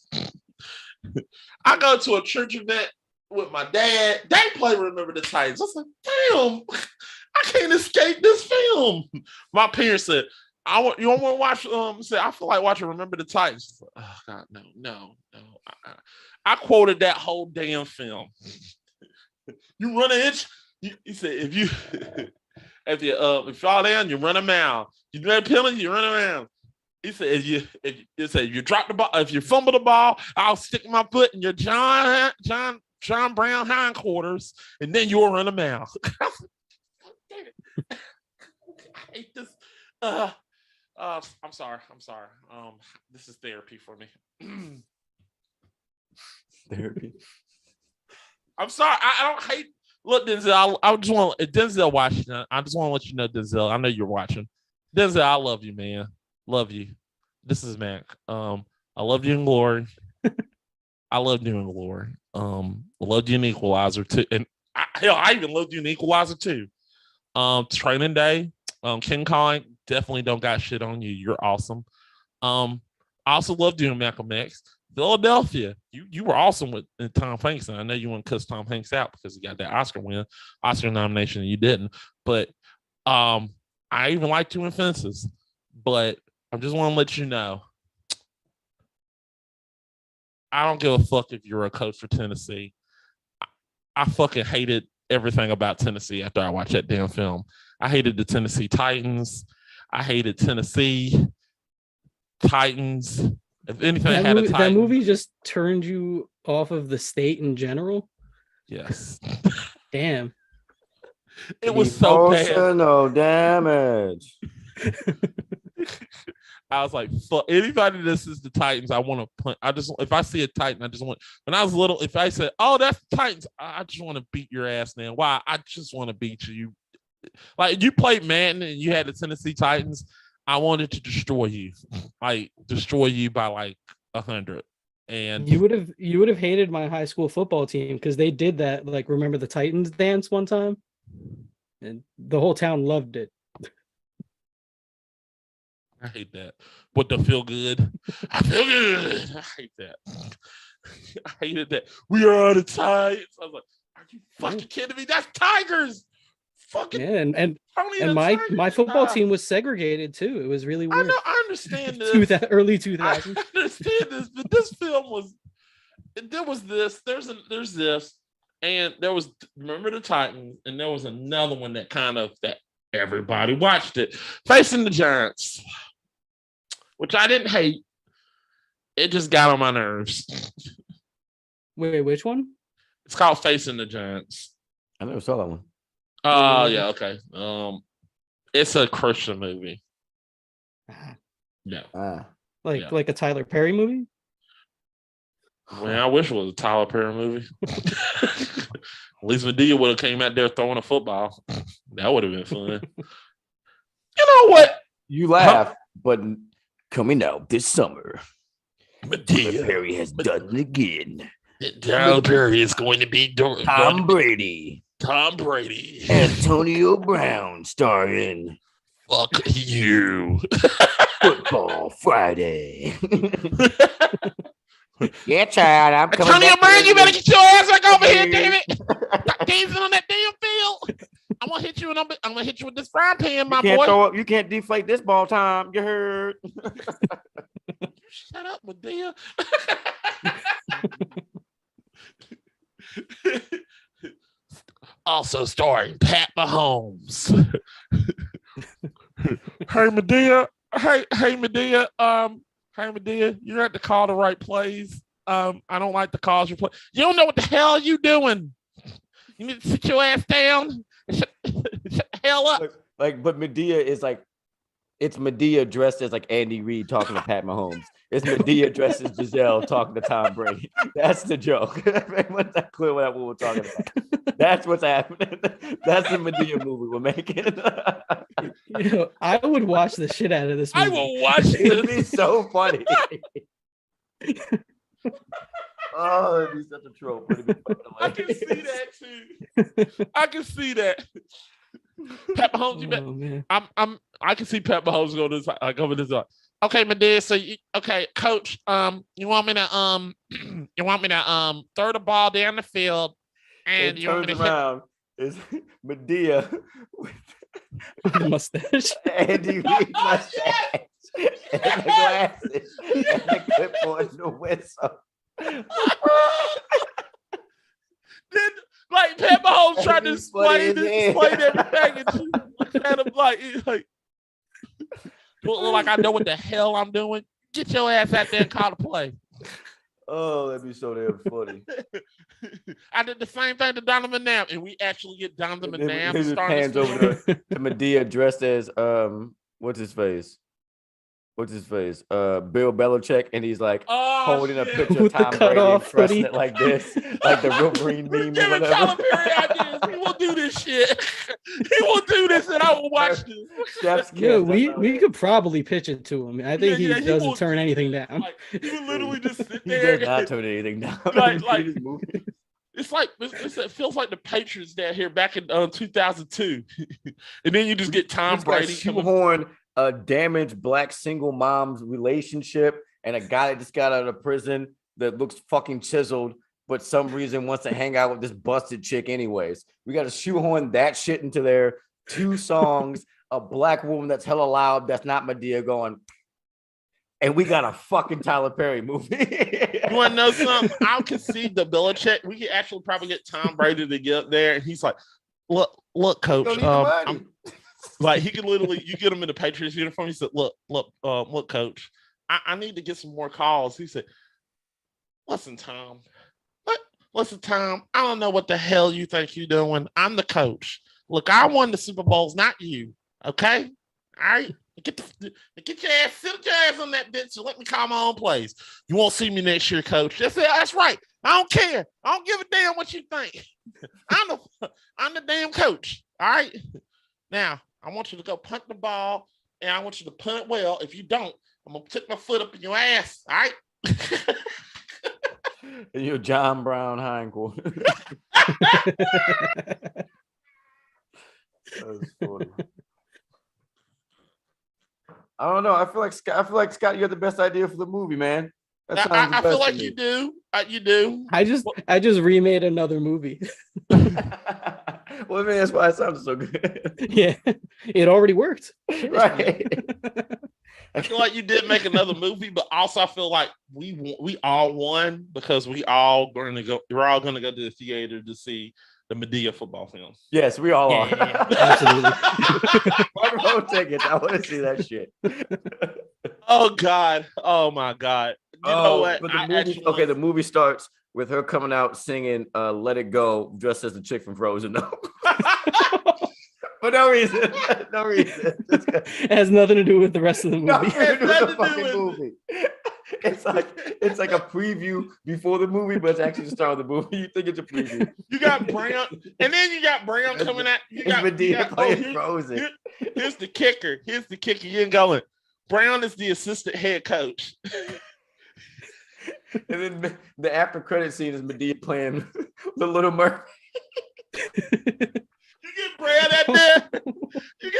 Speaker 1: I go to a church event with my dad. They play Remember the Titans. I was like, damn, I can't escape this film. My parents said, you don't want to watch, said, I feel like watching Remember the Titans. Like, oh God, no. I quoted that whole damn film. You run an inch. He said, if you fall down, you run a mile. You do that penalty, you run a mile. He said, if you drop the ball, if you fumble the ball, I'll stick my foot in your John Brown hindquarters, and then you'll run a mile. I hate this. I'm sorry. This is therapy for me.
Speaker 3: Therapy.
Speaker 1: I'm sorry. I don't hate. Look, Denzel. I just want Denzel Washington. I just want to let you know, Denzel. I know you're watching. Denzel, I love you, man. Love you. This is Mac. I loved you in Glory. I loved you in Glory. I loved you in Equalizer too, and I even loved you in Equalizer too. Training Day. King Kong, definitely don't got shit on you. You're awesome. I also loved you in Malcolm X. Philadelphia, you were awesome with Tom Hanks, and I know you want to cuss Tom Hanks out because he got that Oscar nomination, and you didn't. But I even liked you in Fences. But I just want to let you know, I don't give a fuck if you're a coach for Tennessee. I fucking hated everything about Tennessee after I watched that damn film. I hated the Tennessee Titans. I hated Tennessee Titans. If anything,
Speaker 2: That
Speaker 1: had
Speaker 2: movie,
Speaker 1: a
Speaker 2: that
Speaker 1: Titan.
Speaker 2: movie just turned you off of the state in general.
Speaker 1: Yes.
Speaker 2: Damn.
Speaker 1: It was so bad.
Speaker 3: Emotional damage.
Speaker 1: I was like, fuck anybody that is the Titans. I want to punch. If I see a Titan, I just want. When I was little, if I said, "Oh, that's the Titans," I just want to beat your ass. Now, why? I just want to beat you. Like you played Madden and you had the Tennessee Titans. I wanted to destroy you, like destroy you by like 100. And
Speaker 2: you would have hated my high school football team because they did that. Like, remember the Titans dance one time, and the whole town loved it.
Speaker 1: I hate that. But the feel good. I feel good. I hate that. I hated that. We are the Titans. I was like, are you fucking kidding me? That's Tigers. Fucking
Speaker 2: Yeah, and my
Speaker 1: Tigers.
Speaker 2: football team was segregated too. It was really weird.
Speaker 1: I know. I understand this.
Speaker 2: Early
Speaker 1: I
Speaker 2: 2000s.
Speaker 1: understand this, but this film was. There was this. There's this, and there was. Remember the Titans, and there was another one that that everybody watched it. Facing the Giants, which I didn't hate. It just got on my nerves.
Speaker 2: Wait, which one?
Speaker 1: It's called Facing the Giants.
Speaker 3: I never saw that one.
Speaker 1: Yeah, okay. It's a Christian movie. Yeah.
Speaker 2: Like a Tyler Perry movie?
Speaker 1: Man, I wish it was a Tyler Perry movie. At least Madea would have came out there throwing a football. That would have been fun. You know what?
Speaker 3: You laugh, but coming out this summer,
Speaker 1: Madea
Speaker 3: Perry has done it again.
Speaker 1: Tyler Perry is going to be
Speaker 3: Tom Brady.
Speaker 1: Tom Brady.
Speaker 3: Antonio Brown starring
Speaker 1: Fuck you.
Speaker 3: Football Friday. Yeah, child. I'm coming.
Speaker 1: Antonio Brown, you better get your ass back over here, damn it. Stop dancing on that damn field. I'm gonna hit you and I'm gonna hit you with this frying pan, my boy.
Speaker 3: You can't deflate this ball time. You heard?
Speaker 1: Shut up, Madea. Also starring Pat Mahomes. Hey Madea. Hey Madea. Hey Madea, you have to call the right plays. I don't like the calls you play. You don't know what the hell you doing. You need to sit your ass down. Shut the hell up.
Speaker 3: But Madea is like, it's Madea dressed as like Andy Reid talking to Pat Mahomes. It's Madea dressed as Giselle talking to Tom Brady. That's the joke. Everyone's not clear what we're talking about. That's what's happening. That's the Madea movie we're making.
Speaker 2: I would watch the shit out of this movie.
Speaker 1: I will watch it.
Speaker 3: It'd be so funny. Oh, it'd be such a trope. It'd be
Speaker 1: I can see that too. I can see that. Pat Mahomes, I can see Pat Mahomes go this over this. Okay, Madea. So, Coach. You want me to throw the ball down the field, and you want me to
Speaker 3: around is Madea with
Speaker 2: mustache,
Speaker 3: Andy Reid mustache, and the glasses, and the clipboard, and the whistle.
Speaker 1: Then, like Pat Mahomes trying to explain everything, and she had him like look like I know what the hell I'm doing. Get your ass out there and call the play.
Speaker 3: Oh, that'd be so damn funny.
Speaker 1: I did the same thing to Donovan McNabb, and we actually get Donovan McNabb.
Speaker 3: His hands over to Madea dressed as what's his face? Bill Belichick, and he's like holding a picture of Tom Brady and pressing it like this, like the Wolverine meme.
Speaker 1: Giving Tyler Perry ideas. He will do this shit. He will do this, and I will watch this.
Speaker 2: Yeah, we could probably pitch it to him. I think he doesn't turn anything down.
Speaker 1: Like, he would literally just sit there.
Speaker 3: He does not turn anything down.
Speaker 1: It's like it feels like the Patriots down here back in 2002, and then you just get Tom Brady
Speaker 3: shoehorn a damaged black single mom's relationship and a guy that just got out of prison that looks fucking chiseled, but some reason wants to hang out with this busted chick anyways. We got to shoehorn that shit into there. 2 songs, a black woman that's hella loud, that's not Madea going, and we got a fucking Tyler Perry movie.
Speaker 1: You want to know something? I can see the Belichick. We could actually probably get Tom Brady to get up there, and he's like, look, coach, Like he could literally, you get him in the Patriots uniform. He said, look, coach, I need to get some more calls. He said, listen, Tom, I don't know what the hell you think you're doing. I'm the coach. Look, I won the Super Bowls, not you. Okay? All right? Get your ass, sit your ass on that bitch and let me call my own plays. You won't see me next year, coach. That's right. I don't care. I don't give a damn what you think. I'm the damn coach. All right? Now, I want you to go punt the ball, and I want you to punt it well. If you don't, I'm going to stick my foot up in your ass. All right?
Speaker 3: And you're John Brown hindquarter. That's funny. I don't know. I feel like Scott, you got the best idea for the movie, man.
Speaker 1: I feel like you do. You do.
Speaker 2: I just remade another movie.
Speaker 3: Well, I mean, that's why it sounds so good.
Speaker 2: Yeah, it already worked.
Speaker 3: Right.
Speaker 1: I feel like you did make another movie, but also I feel like we all won because we're all going to go to the theater to see the Medea football film.
Speaker 3: Yes, we all are.
Speaker 2: Absolutely.
Speaker 3: One row tickets. I want to see that shit.
Speaker 1: Oh God. Oh my God. You know what?
Speaker 3: But the movie starts with her coming out singing Let It Go, dressed as the chick from Frozen. For no reason. No reason.
Speaker 2: It has nothing to do with the rest of the movie.
Speaker 3: Nothing to do with the fucking movie. It's like a preview before the movie, but it's actually the start of the movie. You think it's a preview.
Speaker 1: You got Brown, and then you got Brown coming out.
Speaker 3: Frozen.
Speaker 1: Here's the kicker. You ain't going. Brown is the assistant head coach.
Speaker 3: And then the after credit scene is Medea playing the Little Mermaid.
Speaker 1: You get Brad out there. You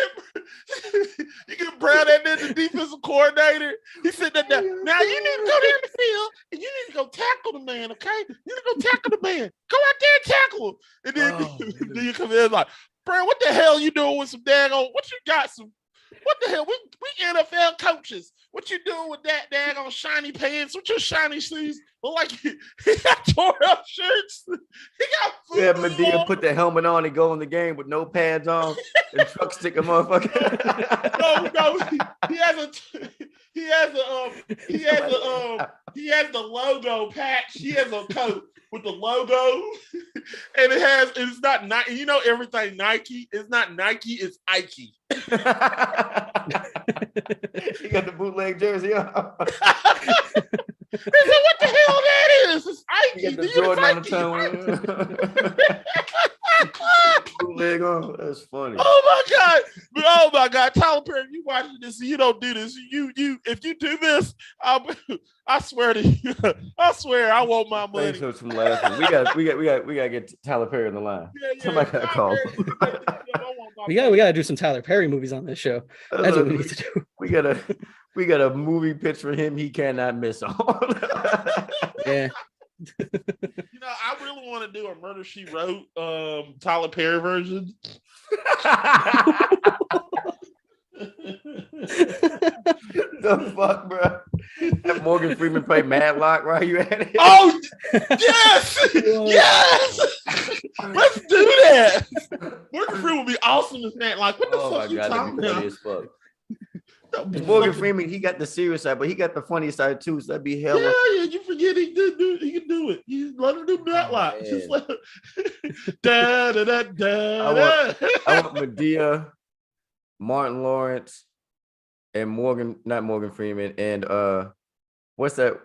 Speaker 1: get Brad out there, the defensive coordinator. He said that now you need to go down the field and you need to go tackle the man, okay? You need to go tackle the man. Go out there and tackle him. And then, then you come in like, Brad, what the hell you doing with some daggone? What you got some? What the hell? We NFL coaches. What you doing with that daggone shiny pants? What your shiny shoes? Look like he got tore up shirts. He got food.
Speaker 3: Yeah, Medea put the helmet on and go in the game with no pads on and truck stick a motherfucker.
Speaker 1: No, he has the logo patch. He has a coat with the logo, and it's not Nike. You know everything Nike. It's not Nike. It's Ike.
Speaker 3: He got the bootleg jersey on.
Speaker 1: He said, "What the hell that is? It's Ike."
Speaker 3: He got the Jordan on the tongue. Bootleg on. That's funny.
Speaker 1: Oh my God, Tyler Perry, you watching this? You don't do this. You if you do this, I swear to you, I swear I want my money.
Speaker 3: Thanks for some laughing. We got to get Tyler Perry on the line.
Speaker 1: Yeah,
Speaker 3: Somebody got to call.
Speaker 2: We gotta do some Tyler Perry movies on this show. That's what we need to do.
Speaker 3: We got a movie pitch for him he cannot miss on.
Speaker 2: Yeah.
Speaker 1: You know, I really want to do a Murder She Wrote Tyler Perry version.
Speaker 3: The fuck, bro? That Morgan Freeman played Madlock, right? You at it?
Speaker 1: Oh, yes! Yes! Let's do that! Morgan Freeman would be awesome as that. Like, what the fuck you talking about?
Speaker 3: As fuck. Morgan Freeman, he got the serious side, but he got the funny side too. So that'd be hell.
Speaker 1: Yeah, you forget he can do it. You let him do Matlock. Just let him. Da da da da.
Speaker 3: I want Medea, Martin Lawrence, and not Morgan Freeman, and what's that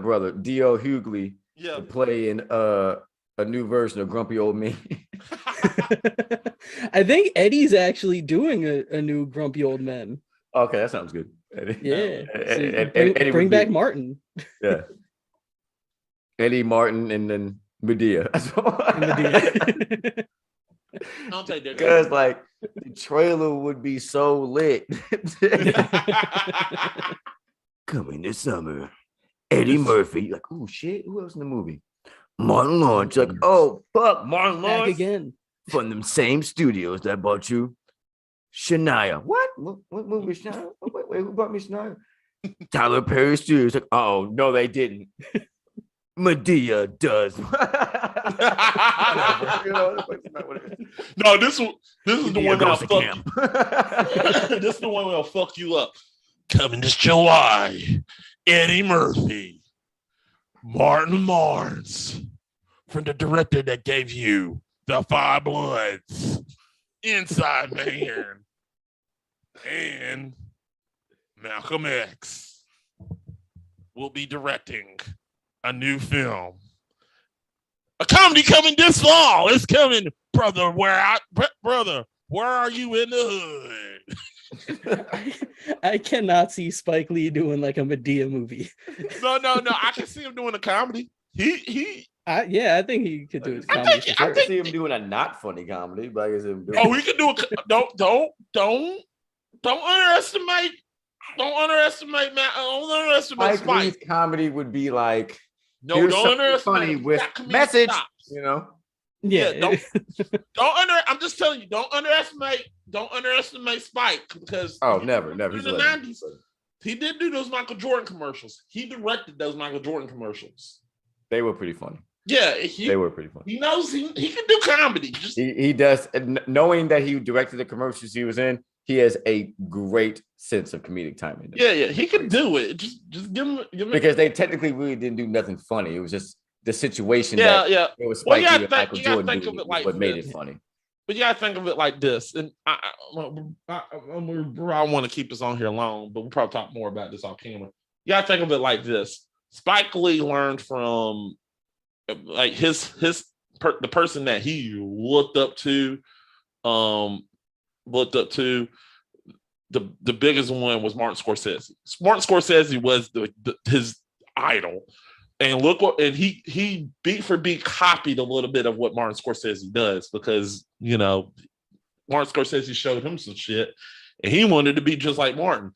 Speaker 3: brother? D.L. Hughley to play in a new version of Grumpy Old Me.
Speaker 2: I think Eddie's actually doing a new Grumpy Old Man.
Speaker 3: Okay, that sounds good.
Speaker 2: Yeah.
Speaker 3: Eddie
Speaker 2: bring back Martin.
Speaker 3: Yeah. Eddie, Martin, and then Medea.
Speaker 1: Medea. I'll take that.
Speaker 3: Because like the trailer would be so lit. Coming this summer, Eddie Murphy. Like, oh shit, who else in the movie? Martin Lawrence. Like, oh fuck, Martin Lawrence
Speaker 2: back again
Speaker 3: from them same studios that bought you Shania. What movie Shania? Wait, who bought me Shania? Tyler Perry Studios. Like, oh no, they didn't. Medea does.
Speaker 1: No, this is the one that'll fuck you.
Speaker 3: camp.
Speaker 1: This is the one that'll fuck you up. Coming this July, Eddie Murphy, Martin Lawrence, from the director that gave you The Five Bloods, Inside Man, and Malcolm X will be directing a new film. A comedy coming this fall. It's coming, brother. Where are you in the hood?
Speaker 2: I cannot see Spike Lee doing like a Medea movie.
Speaker 1: No. I can see him doing a comedy.
Speaker 2: I think he could do it.
Speaker 3: I can see him doing a not funny comedy, but I guess him doing.
Speaker 1: Oh, he could do a. Don't underestimate. Don't underestimate
Speaker 3: Spike Lee's comedy would be like.
Speaker 1: No, don't underestimate.
Speaker 3: Funny with message, you know.
Speaker 2: Yeah,
Speaker 1: I'm just telling you, don't underestimate Spike because
Speaker 3: never.
Speaker 1: In the 90s, he did do those Michael Jordan commercials. He directed those Michael Jordan commercials.
Speaker 3: They were pretty funny.
Speaker 1: Yeah,
Speaker 3: they were pretty funny.
Speaker 1: He knows he can do comedy.
Speaker 3: He does. Knowing that he directed the commercials he was in, he has a great sense of comedic timing.
Speaker 1: Yeah, he can do it. Just give him
Speaker 3: because they technically really didn't do nothing funny. It was just the situation.
Speaker 1: Yeah.
Speaker 3: It was Spike Lee and Michael
Speaker 1: you gotta
Speaker 3: Jordan
Speaker 1: think of it like
Speaker 3: what made
Speaker 1: this.
Speaker 3: it funny.
Speaker 1: But you gotta think of it like this. And I want to keep this on here long, but we'll probably talk more about this off camera. You gotta think of it like this. Spike Lee learned from like the person that he looked up to. The biggest one was Martin Scorsese. Martin Scorsese was his idol, and he beat for beat copied a little bit of what Martin Scorsese does because Martin Scorsese showed him some shit, and he wanted to be just like Martin.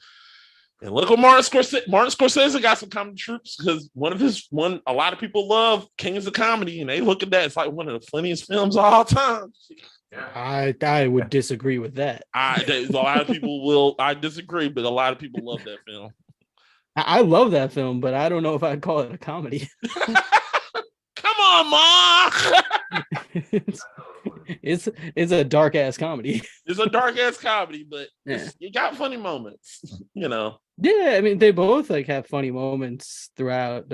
Speaker 1: And look what Martin Scorsese got some comedy troops because a lot of people love Kings of Comedy, and they look at that, it's like one of the funniest films of all time.
Speaker 2: I would disagree with that.
Speaker 1: A lot of people will. I disagree, but a lot of people love that film.
Speaker 2: I love that film, but I don't know if I'd call it a comedy.
Speaker 1: Come on, Ma.
Speaker 2: It's a dark ass comedy.
Speaker 1: It's a dark ass comedy, but you got funny moments.
Speaker 2: Yeah, I mean they both like have funny moments throughout,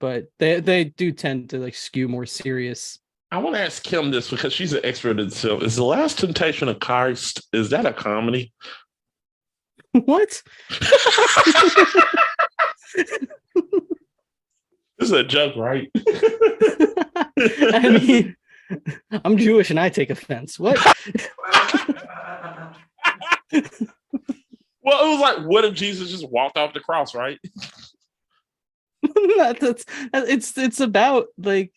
Speaker 2: but they do tend to like skew more serious.
Speaker 1: I want to ask Kim this because she's an expert in film. Is The Last Temptation of Christ, is that a comedy?
Speaker 2: What?
Speaker 1: This is a joke, right?
Speaker 2: I mean, I'm Jewish and I take offense. What?
Speaker 1: Well, it was like, what if Jesus just walked off the cross, right?
Speaker 2: It's about like,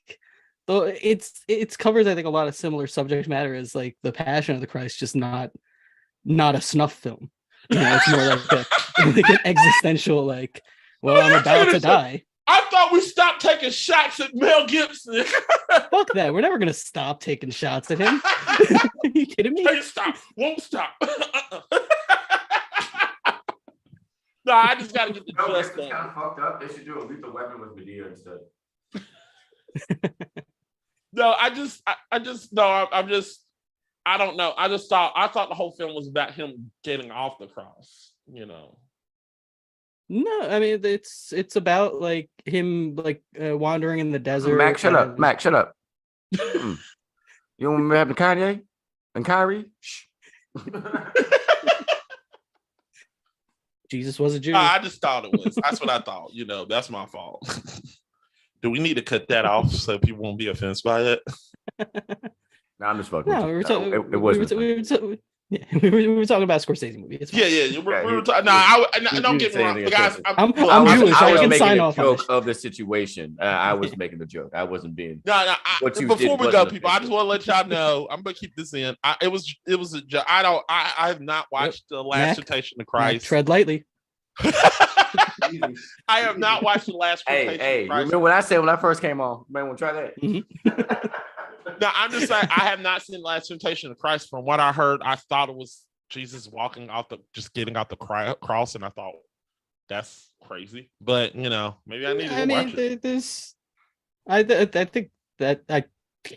Speaker 2: it's covers I think a lot of similar subject matter as like the Passion of the Christ, just not a snuff film. It's more like an existential like, well, I'm about to die.
Speaker 1: I thought we stopped taking shots at Mel Gibson.
Speaker 2: Fuck that. We're never gonna stop taking shots at him. Are you kidding me?
Speaker 1: Hey, stop. Won't stop. No, I just gotta get the just
Speaker 3: kind of fucked up. They should do a Lethal Weapon with Medea instead.
Speaker 1: No, I don't know. I thought the whole film was about him getting off the cross,
Speaker 2: No, I mean it's about like him like wandering in the desert.
Speaker 3: Mac, shut up. Mac, shut up. You don't remember having Kanye and Kyrie? Shh.
Speaker 2: Jesus was a Jew.
Speaker 1: I just thought it was. That's what I thought. That's my fault. Do we need to cut that off so people won't be offended by it?
Speaker 3: No, I'm just fucking.
Speaker 2: No, we were talking.
Speaker 3: It wasn't.
Speaker 2: We were talking about Scorsese movie. It's fine.
Speaker 1: Yeah. We were talking. No, don't get me wrong, guys.
Speaker 2: I'm Jewish. I can sign off
Speaker 3: on
Speaker 2: on
Speaker 3: a joke of the situation. I was making the joke. I wasn't being.
Speaker 1: No. Before we go, people, I just want to let y'all know. I'm gonna keep this in. It was a joke. I have not watched The Last Temptation of Christ.
Speaker 2: Tread lightly.
Speaker 1: I have not watched The Last Temptation of Christ.
Speaker 3: Remember what I said when I first came on? Man, want to try that?
Speaker 2: Mm-hmm.
Speaker 1: No, I'm just saying I have not seen The Last Temptation of Christ. From what I heard, I thought it was Jesus just getting out the cross, and I thought that's crazy. But maybe I need to watch it.
Speaker 2: I think that I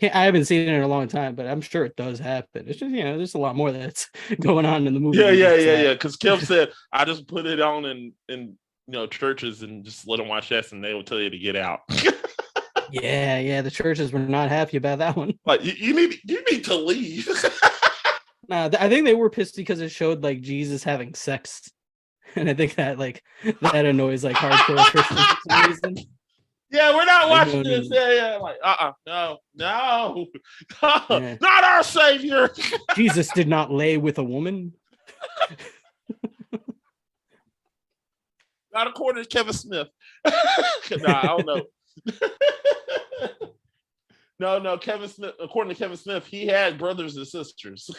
Speaker 2: I haven't seen it in a long time, but I'm sure it does happen. It's just, there's a lot more that's going on in the movie.
Speaker 1: Yeah. Because Kev said I just put it on in churches and just let them watch this, and they will tell you to get out.
Speaker 2: Yeah. The churches were not happy about that one.
Speaker 1: Like you need to leave.
Speaker 2: Nah, I think they were pissed because it showed like Jesus having sex, and I think that annoys like hardcore Christians for some reason.
Speaker 1: Yeah, we're not watching this. Yeah. Like, no,
Speaker 2: Yeah.
Speaker 1: not our savior.
Speaker 2: Jesus did not lay with a woman.
Speaker 1: Not according to Kevin Smith. Nah, I don't know. No, Kevin Smith. According to Kevin Smith, he had brothers and sisters.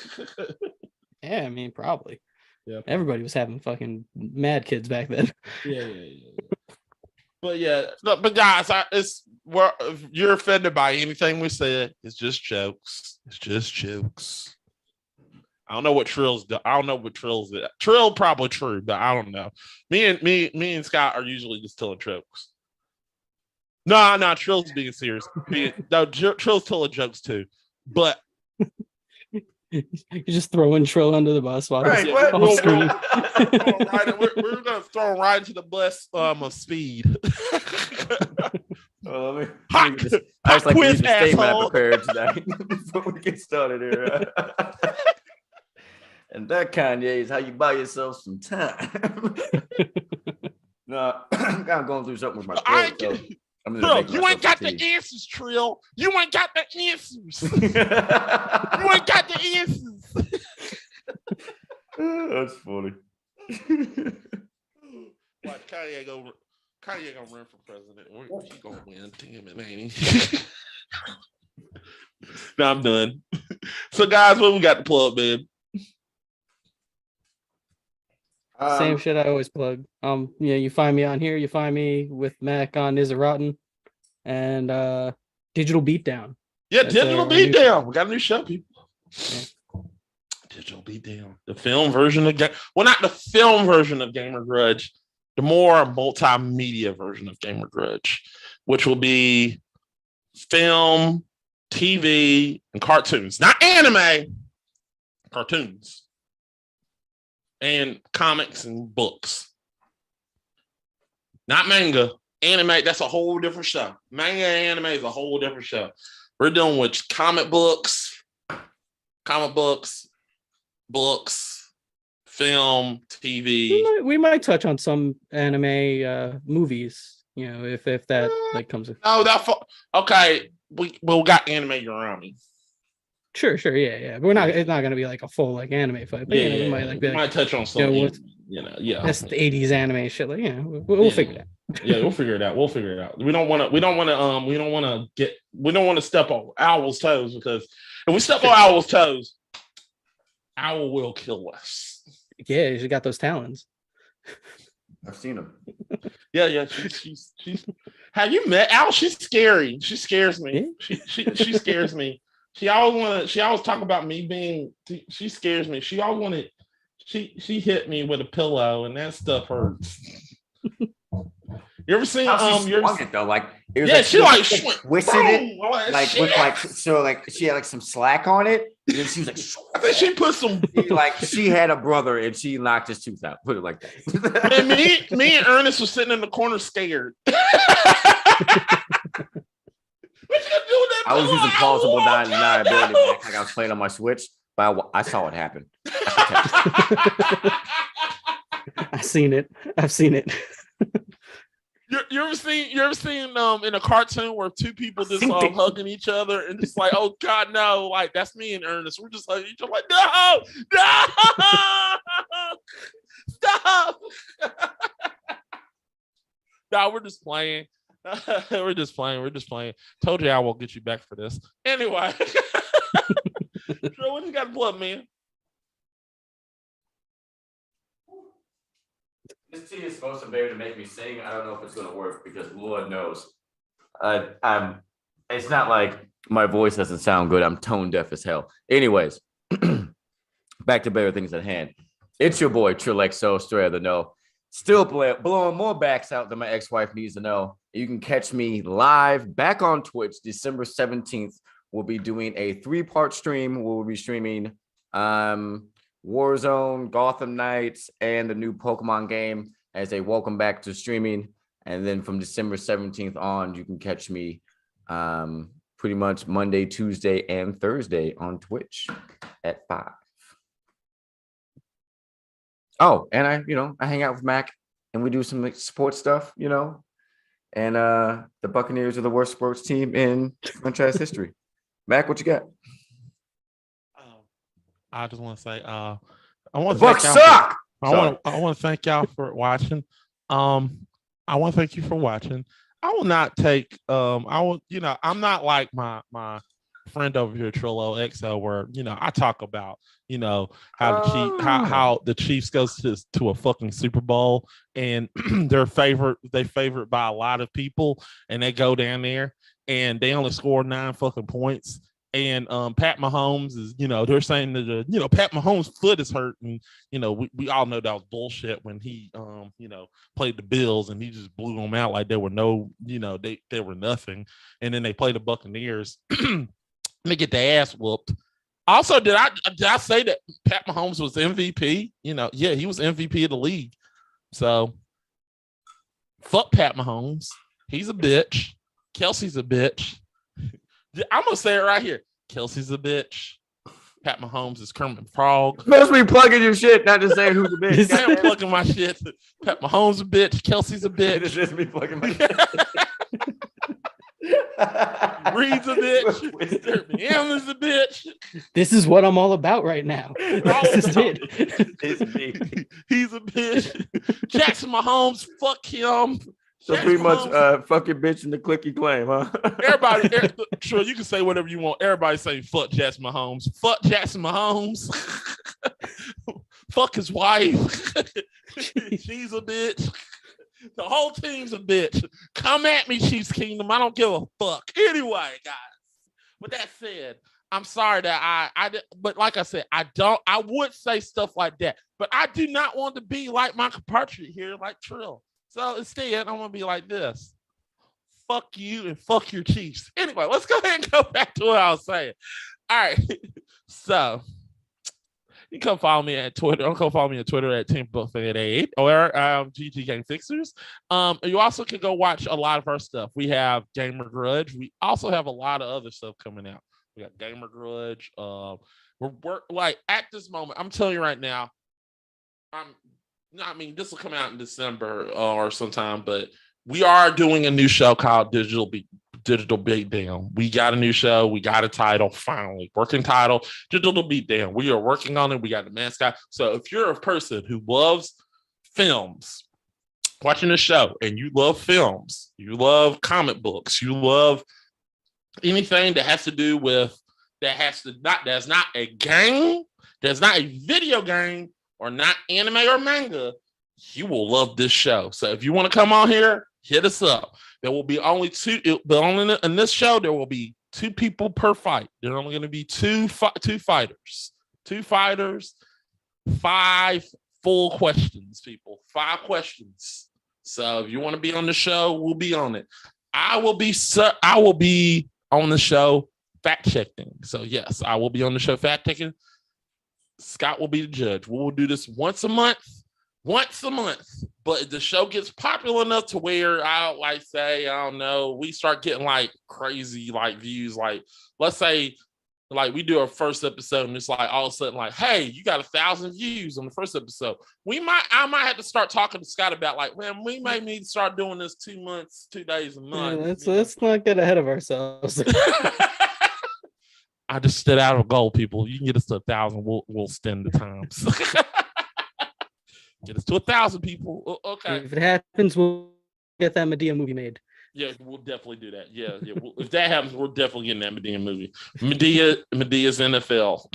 Speaker 2: Yeah, I mean, probably.
Speaker 1: Yeah,
Speaker 2: everybody was having fucking mad kids back then.
Speaker 1: Yeah. But guys, if you're offended by anything we said, it's just jokes. It's just jokes. I don't know what Trill's do. I don't know what Trill's did. Trill probably true, but I don't know. Me and Scott are usually just telling jokes. No, Trill's being serious. Trill's telling jokes too. But
Speaker 2: you're just throwing Trill under the bus while
Speaker 3: right,
Speaker 2: off screen.
Speaker 1: We're gonna throw him right into the bus of speed.
Speaker 3: I just like to use the statement I prepared tonight before we get started here. And that, Kanye, is how you buy yourself some time. No, I'm going through something with my throat.
Speaker 1: Trill, you ain't got the answers, Trill. You ain't got the answers. You ain't got the answers.
Speaker 3: That's funny.
Speaker 1: Watch Kanye gonna run for president. He gonna win. Damn it, ain't he? No, I'm done. So, guys, what we got to plug, man?
Speaker 2: Same shit I always plug. You find me on here. You find me with Mac on Is It Rotten and Digital Beatdown.
Speaker 1: Yeah, Digital Beatdown. We got a new show, people. Yeah. Digital Beatdown. The film version of not the film version of Gamer Grudge, the more multimedia version of Gamer Grudge, which will be film, TV, and cartoons. Not anime, cartoons. And comics and books. Not manga. Anime, that's a whole different show. Manga and anime is a whole different show. We're dealing with comic books, film, TV.
Speaker 2: We might touch on some anime movies, if that like comes in.
Speaker 1: Oh, okay. We got anime Urami.
Speaker 2: Sure, yeah. But it's not gonna be like a full like anime fight. But we might
Speaker 1: touch on some.
Speaker 2: That's the 80s anime shit. Like, we'll figure it out.
Speaker 1: Yeah, we'll figure it out. We don't want to step on Owl's toes, because if we step on Owl's toes, Owl will kill us.
Speaker 2: Yeah, he's got those talons.
Speaker 3: I've seen him.
Speaker 1: Yeah. She's. Have you met Owl? She's scary. She scares me. Yeah. She scares me. She always talk about me being. She scares me. She always wanted. She hit me with a pillow, and that stuff hurts. You ever seen
Speaker 3: it though? Like it was
Speaker 1: she like
Speaker 3: twisted it, like with like so like she had like some slack on it, and then she was like.
Speaker 1: I think she put some
Speaker 3: she had a brother and she knocked his tooth out. Put it like that.
Speaker 1: And me and Ernest was sitting in the corner scared. What you gonna do with that?
Speaker 3: I was using plausible deniability. Like I was playing on my Switch, but I saw it happen.
Speaker 2: I've seen it.
Speaker 1: You ever seen in a cartoon where two people just hugging each other and just like, oh God, no, like that's me and Ernest. We're just like each other, like, no, stop. No, we're just playing. We're just playing. Told you I won't get you back for this. Anyway. So what you got to plug, man?
Speaker 3: This tea is supposed to be able to make me sing. I don't know if it's going to work because Lord knows. It's not like my voice doesn't sound good. I'm tone deaf as hell. Anyways, back to better things at hand. It's your boy Trillexo, straight of the know. Still blowing more backs out than my ex-wife needs to know. You can catch me live back on Twitch December 17th we'll be doing a 3-part stream. We'll be streaming Warzone, Gotham Knights, and the new Pokemon game as a welcome back to streaming. And then from December 17th on, you can catch me pretty much Monday, Tuesday, and Thursday on Twitch at 5. Oh, and I hang out with Mac and we do some like sports stuff, and the Buccaneers are the worst sports team in franchise history. Mac, what you got?
Speaker 1: I just want to say, I want
Speaker 3: to Bucks suck.
Speaker 1: I want to thank y'all for watching. I want to thank you for watching. I will not take. I'm not like my friend over here, Trillo XO, where I talk about how the Chiefs goes to a fucking Super Bowl and they favored by a lot of people, and they go down there and they only score 9 fucking points. And Pat Mahomes is, they're saying that Pat Mahomes' foot is hurt, and we all know that was bullshit when he played the Bills and he just blew them out like they were they were nothing. And then they play the Buccaneers, they get their ass whooped. Also, did I say that Pat Mahomes was MVP? Yeah, he was MVP of the league. So fuck Pat Mahomes. He's a bitch. Kelsey's a bitch. I'm gonna say it right here. Kelsey's a bitch. Pat Mahomes is Kermit Frog.
Speaker 3: You're supposed to be plugging your shit, not just saying who's a bitch.
Speaker 1: I am plugging my shit. Pat Mahomes a bitch. Kelsey's a bitch.
Speaker 3: It's just me plugging my shit.
Speaker 1: Reed's a bitch. Derby Allen's a bitch.
Speaker 2: This is what I'm all about right now. This is it.
Speaker 3: It's me.
Speaker 1: He's a bitch. Jackson Mahomes, fuck him.
Speaker 3: So pretty much fuck your bitch and the clicky claim, huh?
Speaker 1: Everybody, sure, you can say whatever you want. Everybody say fuck Jackson Mahomes. Fuck Jackson Mahomes. Fuck his wife. She's a bitch. The whole team's a bitch. Come at me, Chiefs Kingdom. I don't give a fuck. Anyway, guys. With that said, I'm sorry that but like I said, I would say stuff like that, but I do not want to be like my compatriot here, like Trill. So instead, I'm going to be like this. Fuck you and fuck your Chiefs. Anyway, let's go ahead and go back to what I was saying. All right. So you can come follow me at Twitter. Come follow me on Twitter at TeamBuffet88 or GG Game Fixers. You also can go watch a lot of our stuff. We have Gamer Grudge. We also have a lot of other stuff coming out. We got Gamer Grudge. We're like at this moment, I'm telling you right now, this will come out in December or sometime, but we are doing a new show called Digital Beatdown. We got a new show. We got a title, finally. Working title, Digital Beatdown. We are working on it. We got the mascot. So if you're a person who loves films, watching the show, and you love films, you love comic books, you love anything that has to do with, that's not a game, that's not a video game, or not anime or manga, you will love this show. So if you want to come on here, hit us up. There will be only in this show, there will be 2 people per fight. There are only going to be two fighters. 2 fighters, 5 full questions, people. 5 questions. So if you want to be on the show, we'll be on it. I will be on the show fact checking. So yes, I will be on the show fact checking. Scott will be the judge. We will do this once a month. But if the show gets popular enough to where we start getting like crazy like views, like let's say like we do our first episode and it's like all of a sudden like, hey, you got 1,000 views on the first episode. I might have to start talking to Scott about like, man, we may need to start doing this 2 months, 2 days a month.
Speaker 2: Yeah, let's not get ahead of ourselves.
Speaker 1: I just stood out of a goal, people. You can get us to 1,000. We'll spend the times. Get us to 1,000 people. Okay.
Speaker 2: If it happens, we'll get that Medea movie made.
Speaker 1: Yeah, we'll definitely do that. Yeah. If that happens, we're definitely getting that Medea movie. Medea's NFL.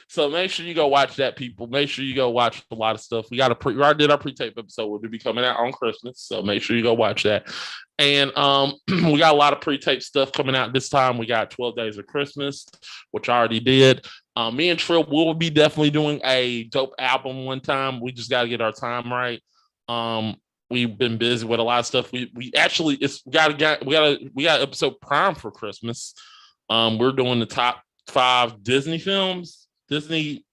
Speaker 1: So make sure you go watch that, people. Make sure you go watch a lot of stuff. We already did our pre-tape episode. We'll be coming out on Christmas, so make sure you go watch that. And we got a lot of pre-tape stuff coming out this time. We got 12 Days of Christmas, which I already did. Me and Trill will be definitely doing a dope album one time. We just got to get our time right. we've been busy with a lot of stuff. We actually we got episode prime for Christmas. We're doing the top 5 Disney films. Disney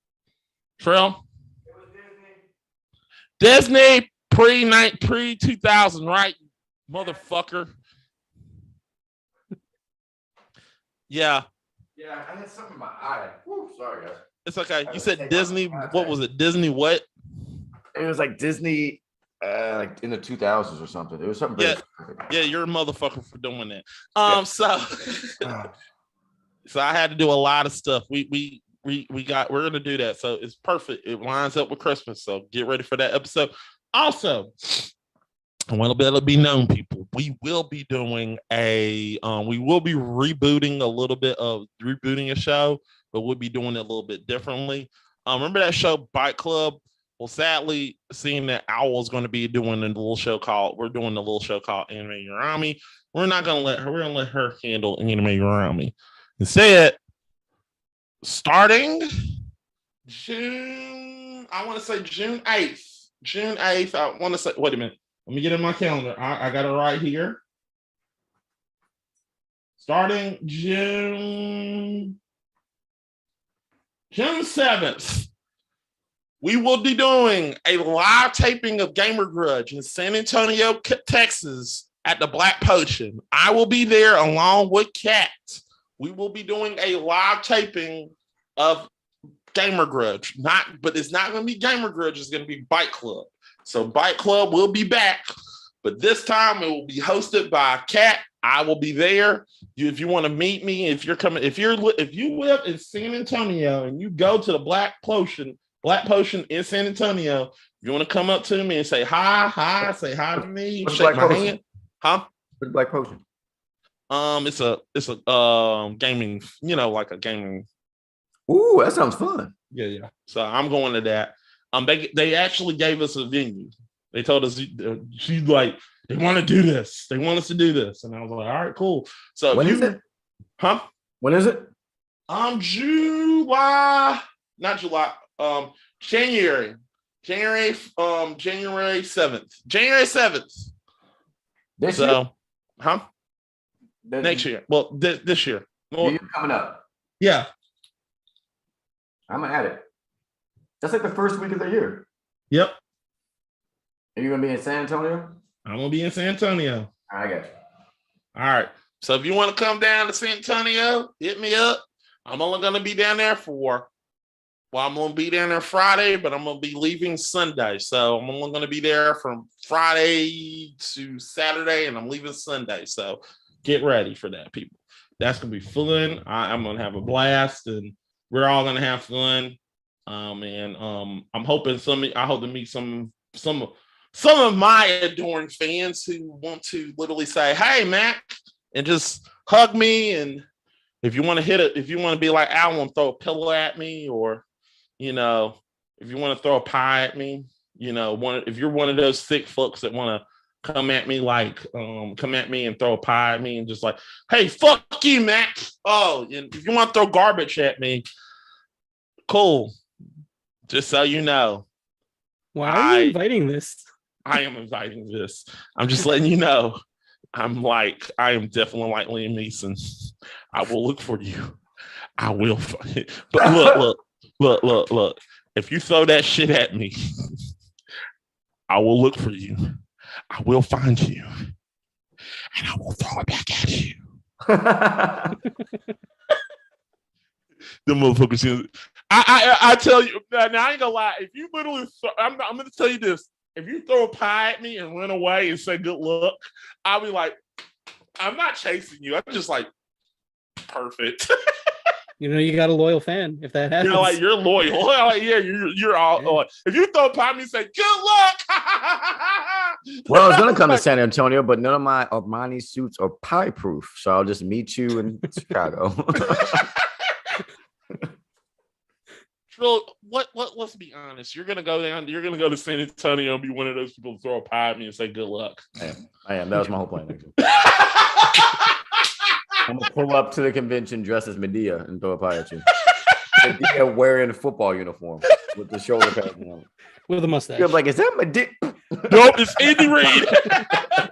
Speaker 1: Trail.
Speaker 3: It was Disney.
Speaker 1: Disney pre 2000, right, motherfucker? Yeah.
Speaker 3: Yeah, I had something in my eye. Woo, sorry, guys.
Speaker 1: It's okay. You said Disney. What was it? Disney what?
Speaker 3: It was like Disney, like in the 2000s or something. It was something.
Speaker 1: Yeah, yeah. You're a motherfucker for doing that. So, so I had to do a lot of stuff. We're gonna do that. So it's perfect. It lines up with Christmas. So get ready for that episode. Also, I want to let it be known, people. We will be doing we will be rebooting a show, but we'll be doing it a little bit differently. Remember that show Bike Club? Well, sadly, seeing that Owl is going to be doing a little show called Anime Urami. We're gonna let her handle Anime Urami. Instead, starting June 8th. June 8th. I want to say, wait a minute. Let me get in my calendar. I got it right here. Starting June 7th, we will be doing a live taping of Gamer Grudge in San Antonio, Texas at the Black Potion. I will be there along with Kat. We will be doing a live taping of Gamer Grudge. But it's not going to be Gamer Grudge. It's going to be Bike Club. So Bike Club will be back, but this time it will be hosted by Kat. I will be there. If you want to meet me, if you live in San Antonio and you go to the Black Potion in San Antonio, if you want to come up to me and say hi, say hi to me, shake my hand. Huh?
Speaker 3: What's Black Potion?
Speaker 1: It's a gaming, like a gaming.
Speaker 3: Ooh, that sounds fun.
Speaker 1: Yeah. So I'm going to that. They actually gave us a venue. They told us she's like, they want to do this. They want us to do this. And I was like, all right, cool. So
Speaker 3: when is it?
Speaker 1: Huh?
Speaker 3: When is it?
Speaker 1: July, not July. January 7th. January 7th.
Speaker 3: This year?
Speaker 1: Huh? Next year. Well, this year. Well,
Speaker 3: coming up.
Speaker 1: Yeah.
Speaker 3: I'm gonna add it. That's like the first week of the year.
Speaker 1: Yep.
Speaker 3: Are you gonna be in San Antonio?
Speaker 1: I'm gonna be in San Antonio.
Speaker 3: I got you.
Speaker 1: All right. So if you want to come down to San Antonio, hit me up. I'm only gonna be down there I'm gonna be down there Friday, but I'm gonna be leaving Sunday. So I'm only gonna be there from Friday to Saturday, and I'm leaving Sunday. So get ready for that, people. That's gonna be fun. I'm gonna have a blast, and we're all gonna have fun. I'm hoping I hope to meet some of my adoring fans who want to literally say, "Hey, Mac," and just hug me. And if you want to be like Alan, throw a pillow at me, or if you want to throw a pie at me, if you're one of those thick folks that want to come at me and throw a pie at me and just like, "Hey, fuck you, Mac." Oh, and if you want to throw garbage at me, cool. Just so you know.
Speaker 2: Why are you inviting this?
Speaker 1: I am inviting this. I'm just letting you know. I am definitely like Liam Neeson. I will look for you. I will. But look. If you throw that shit at me, I will look for you. I will find you. And I will throw it back at you. The motherfuckers. I tell you now. I ain't gonna lie. If you literally, I'm gonna tell you this. If you throw a pie at me and run away and say good luck, I'll be like, I'm not chasing you. I'm just like, perfect.
Speaker 2: You got a loyal fan. If that happens,
Speaker 1: you're loyal. You're all. Yeah. If you throw a pie at me and say good luck.
Speaker 3: Well, I was gonna come to San Antonio, but none of my Armani suits are pie proof, so I'll just meet you in Chicago.
Speaker 1: Let's be honest. You're gonna go down. You're gonna go to San Antonio and be one of those people to throw a pie at me and say good luck.
Speaker 3: I am. That was my whole plan. I'm gonna pull up to the convention dressed as Medea and throw a pie at you. Medea wearing a football uniform with the shoulder pads on,
Speaker 2: with a mustache.
Speaker 3: You're like, is that Medea?
Speaker 1: Nope, it's Andy Reid.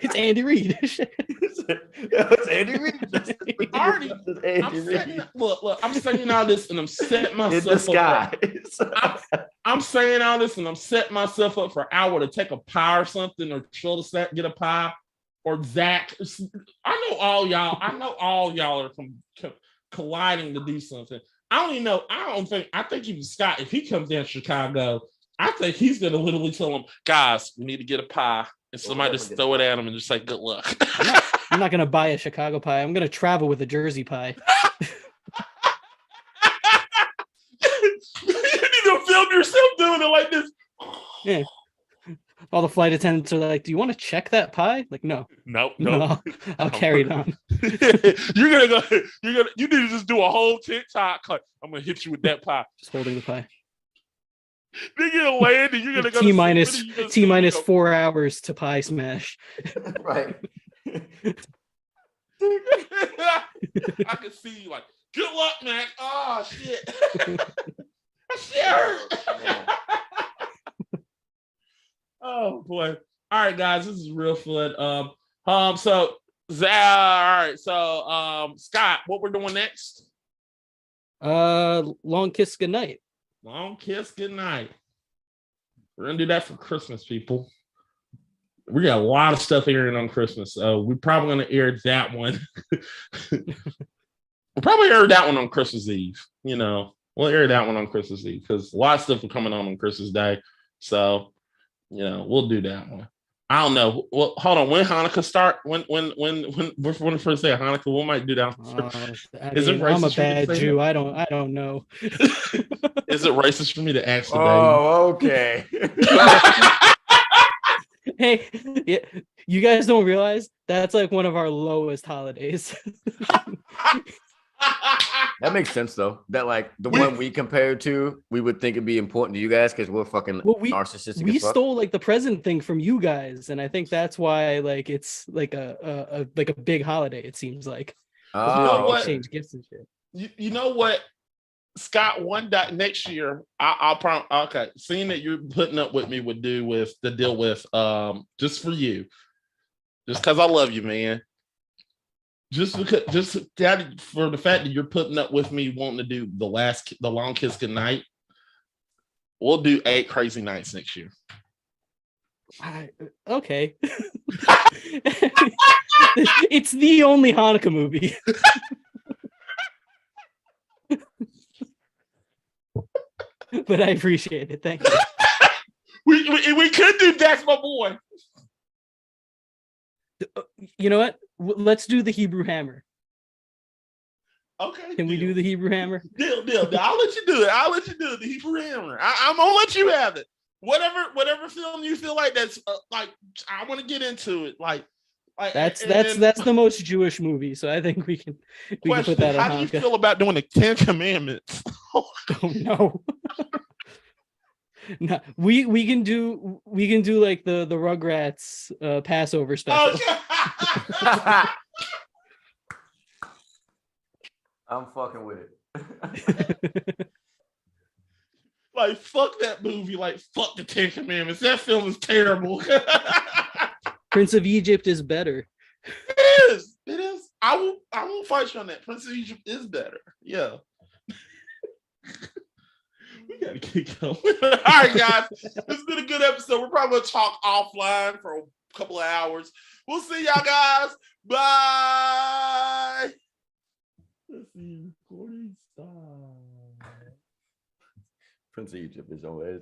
Speaker 2: It's Andy Reid.
Speaker 3: It's Andy Reid.
Speaker 1: Already, I'm saying all this and I'm setting myself up. I'm saying all this and I'm setting myself up for Hour to take a pie or something, or Trill to get a pie, or Zach. I know all y'all are colliding to do something. I don't even know. I think even Scott, if he comes down to Chicago, I think he's gonna literally tell them, guys, we need to get a pie, and somebody just throw it at him and just say, good luck.
Speaker 2: I'm not gonna buy a Chicago pie. I'm gonna travel with a Jersey pie.
Speaker 1: You need to film yourself doing it like this.
Speaker 2: Yeah. All the flight attendants are like, do you want to check that pie? Like, no.
Speaker 1: Nope.
Speaker 2: I'll carry it on.
Speaker 1: You need to just do a whole TikTok. Like, I'm gonna hit you with that pie.
Speaker 2: Just holding the pie.
Speaker 1: Then you're gonna land and you're gonna go
Speaker 2: T minus 4 hours to pie smash.
Speaker 3: Right.
Speaker 1: I can see you like, good luck, man. Oh shit. Shit hurt. Oh boy. All right, guys, this is real fun. So Scott, what we're doing next?
Speaker 2: Long Kiss Goodnight.
Speaker 1: Long Kiss Goodnight. We're gonna do that for Christmas, people. We got a lot of stuff airing on Christmas, so we're probably gonna air that one. We'll probably air that one on Christmas Eve. You know, we'll air that one on Christmas Eve because a lot of stuff are coming on Christmas Day. So, you know, we'll do that one. I don't know. Well, hold on. When Hanukkah start? When the first day of Hanukkah? We might do that.
Speaker 2: I'm a bad Jew. I don't know.
Speaker 1: Is it racist for me to ask the day?
Speaker 3: Oh, okay.
Speaker 2: Hey, yeah, you guys don't realize that's like one of our lowest holidays.
Speaker 3: That makes sense though. That like the one we compared to, we would think it'd be important to you guys because we're fucking narcissistic.
Speaker 2: We stole like the present thing from you guys, and I think that's why like it's like a big holiday. It seems like.
Speaker 3: Oh,
Speaker 2: exchange gifts and shit.
Speaker 1: You know what, Scott? Next year, I'll probably okay. Seeing that you're putting up with me would deal with just for you, just because I love you, man. Just for the fact that you're putting up with me wanting to do the Long Kiss Goodnight, we'll do 8 Crazy Nights next year.
Speaker 2: Okay. It's the only Hanukkah movie. But I appreciate it. Thank you.
Speaker 1: We could do That's My Boy.
Speaker 2: You know what? Let's do the Hebrew Hammer.
Speaker 1: Okay.
Speaker 2: Can we do the Hebrew Hammer?
Speaker 1: Deal. I'll let you do it. The Hebrew Hammer. I'm gonna let you have it. Whatever film you feel like that's like I want to get into it. Like
Speaker 2: that's the most Jewish movie, so I think we can put that on.
Speaker 1: How do you feel about doing the 10 Commandments?
Speaker 2: Oh no. No, we can do like the Rugrats Passover special.
Speaker 1: Okay.
Speaker 3: I'm fucking with it.
Speaker 1: Like fuck that movie. Like fuck the 10 Commandments. That film is terrible.
Speaker 2: Prince of Egypt is better.
Speaker 1: It is. I won't fight you on that. Prince of Egypt is better. Yeah. We gotta keep going. All right, guys. This has been a good episode. We're probably gonna talk offline for a couple of hours. We'll see y'all guys. Bye. Let's see. Recording stop.
Speaker 3: Prince of Egypt is always.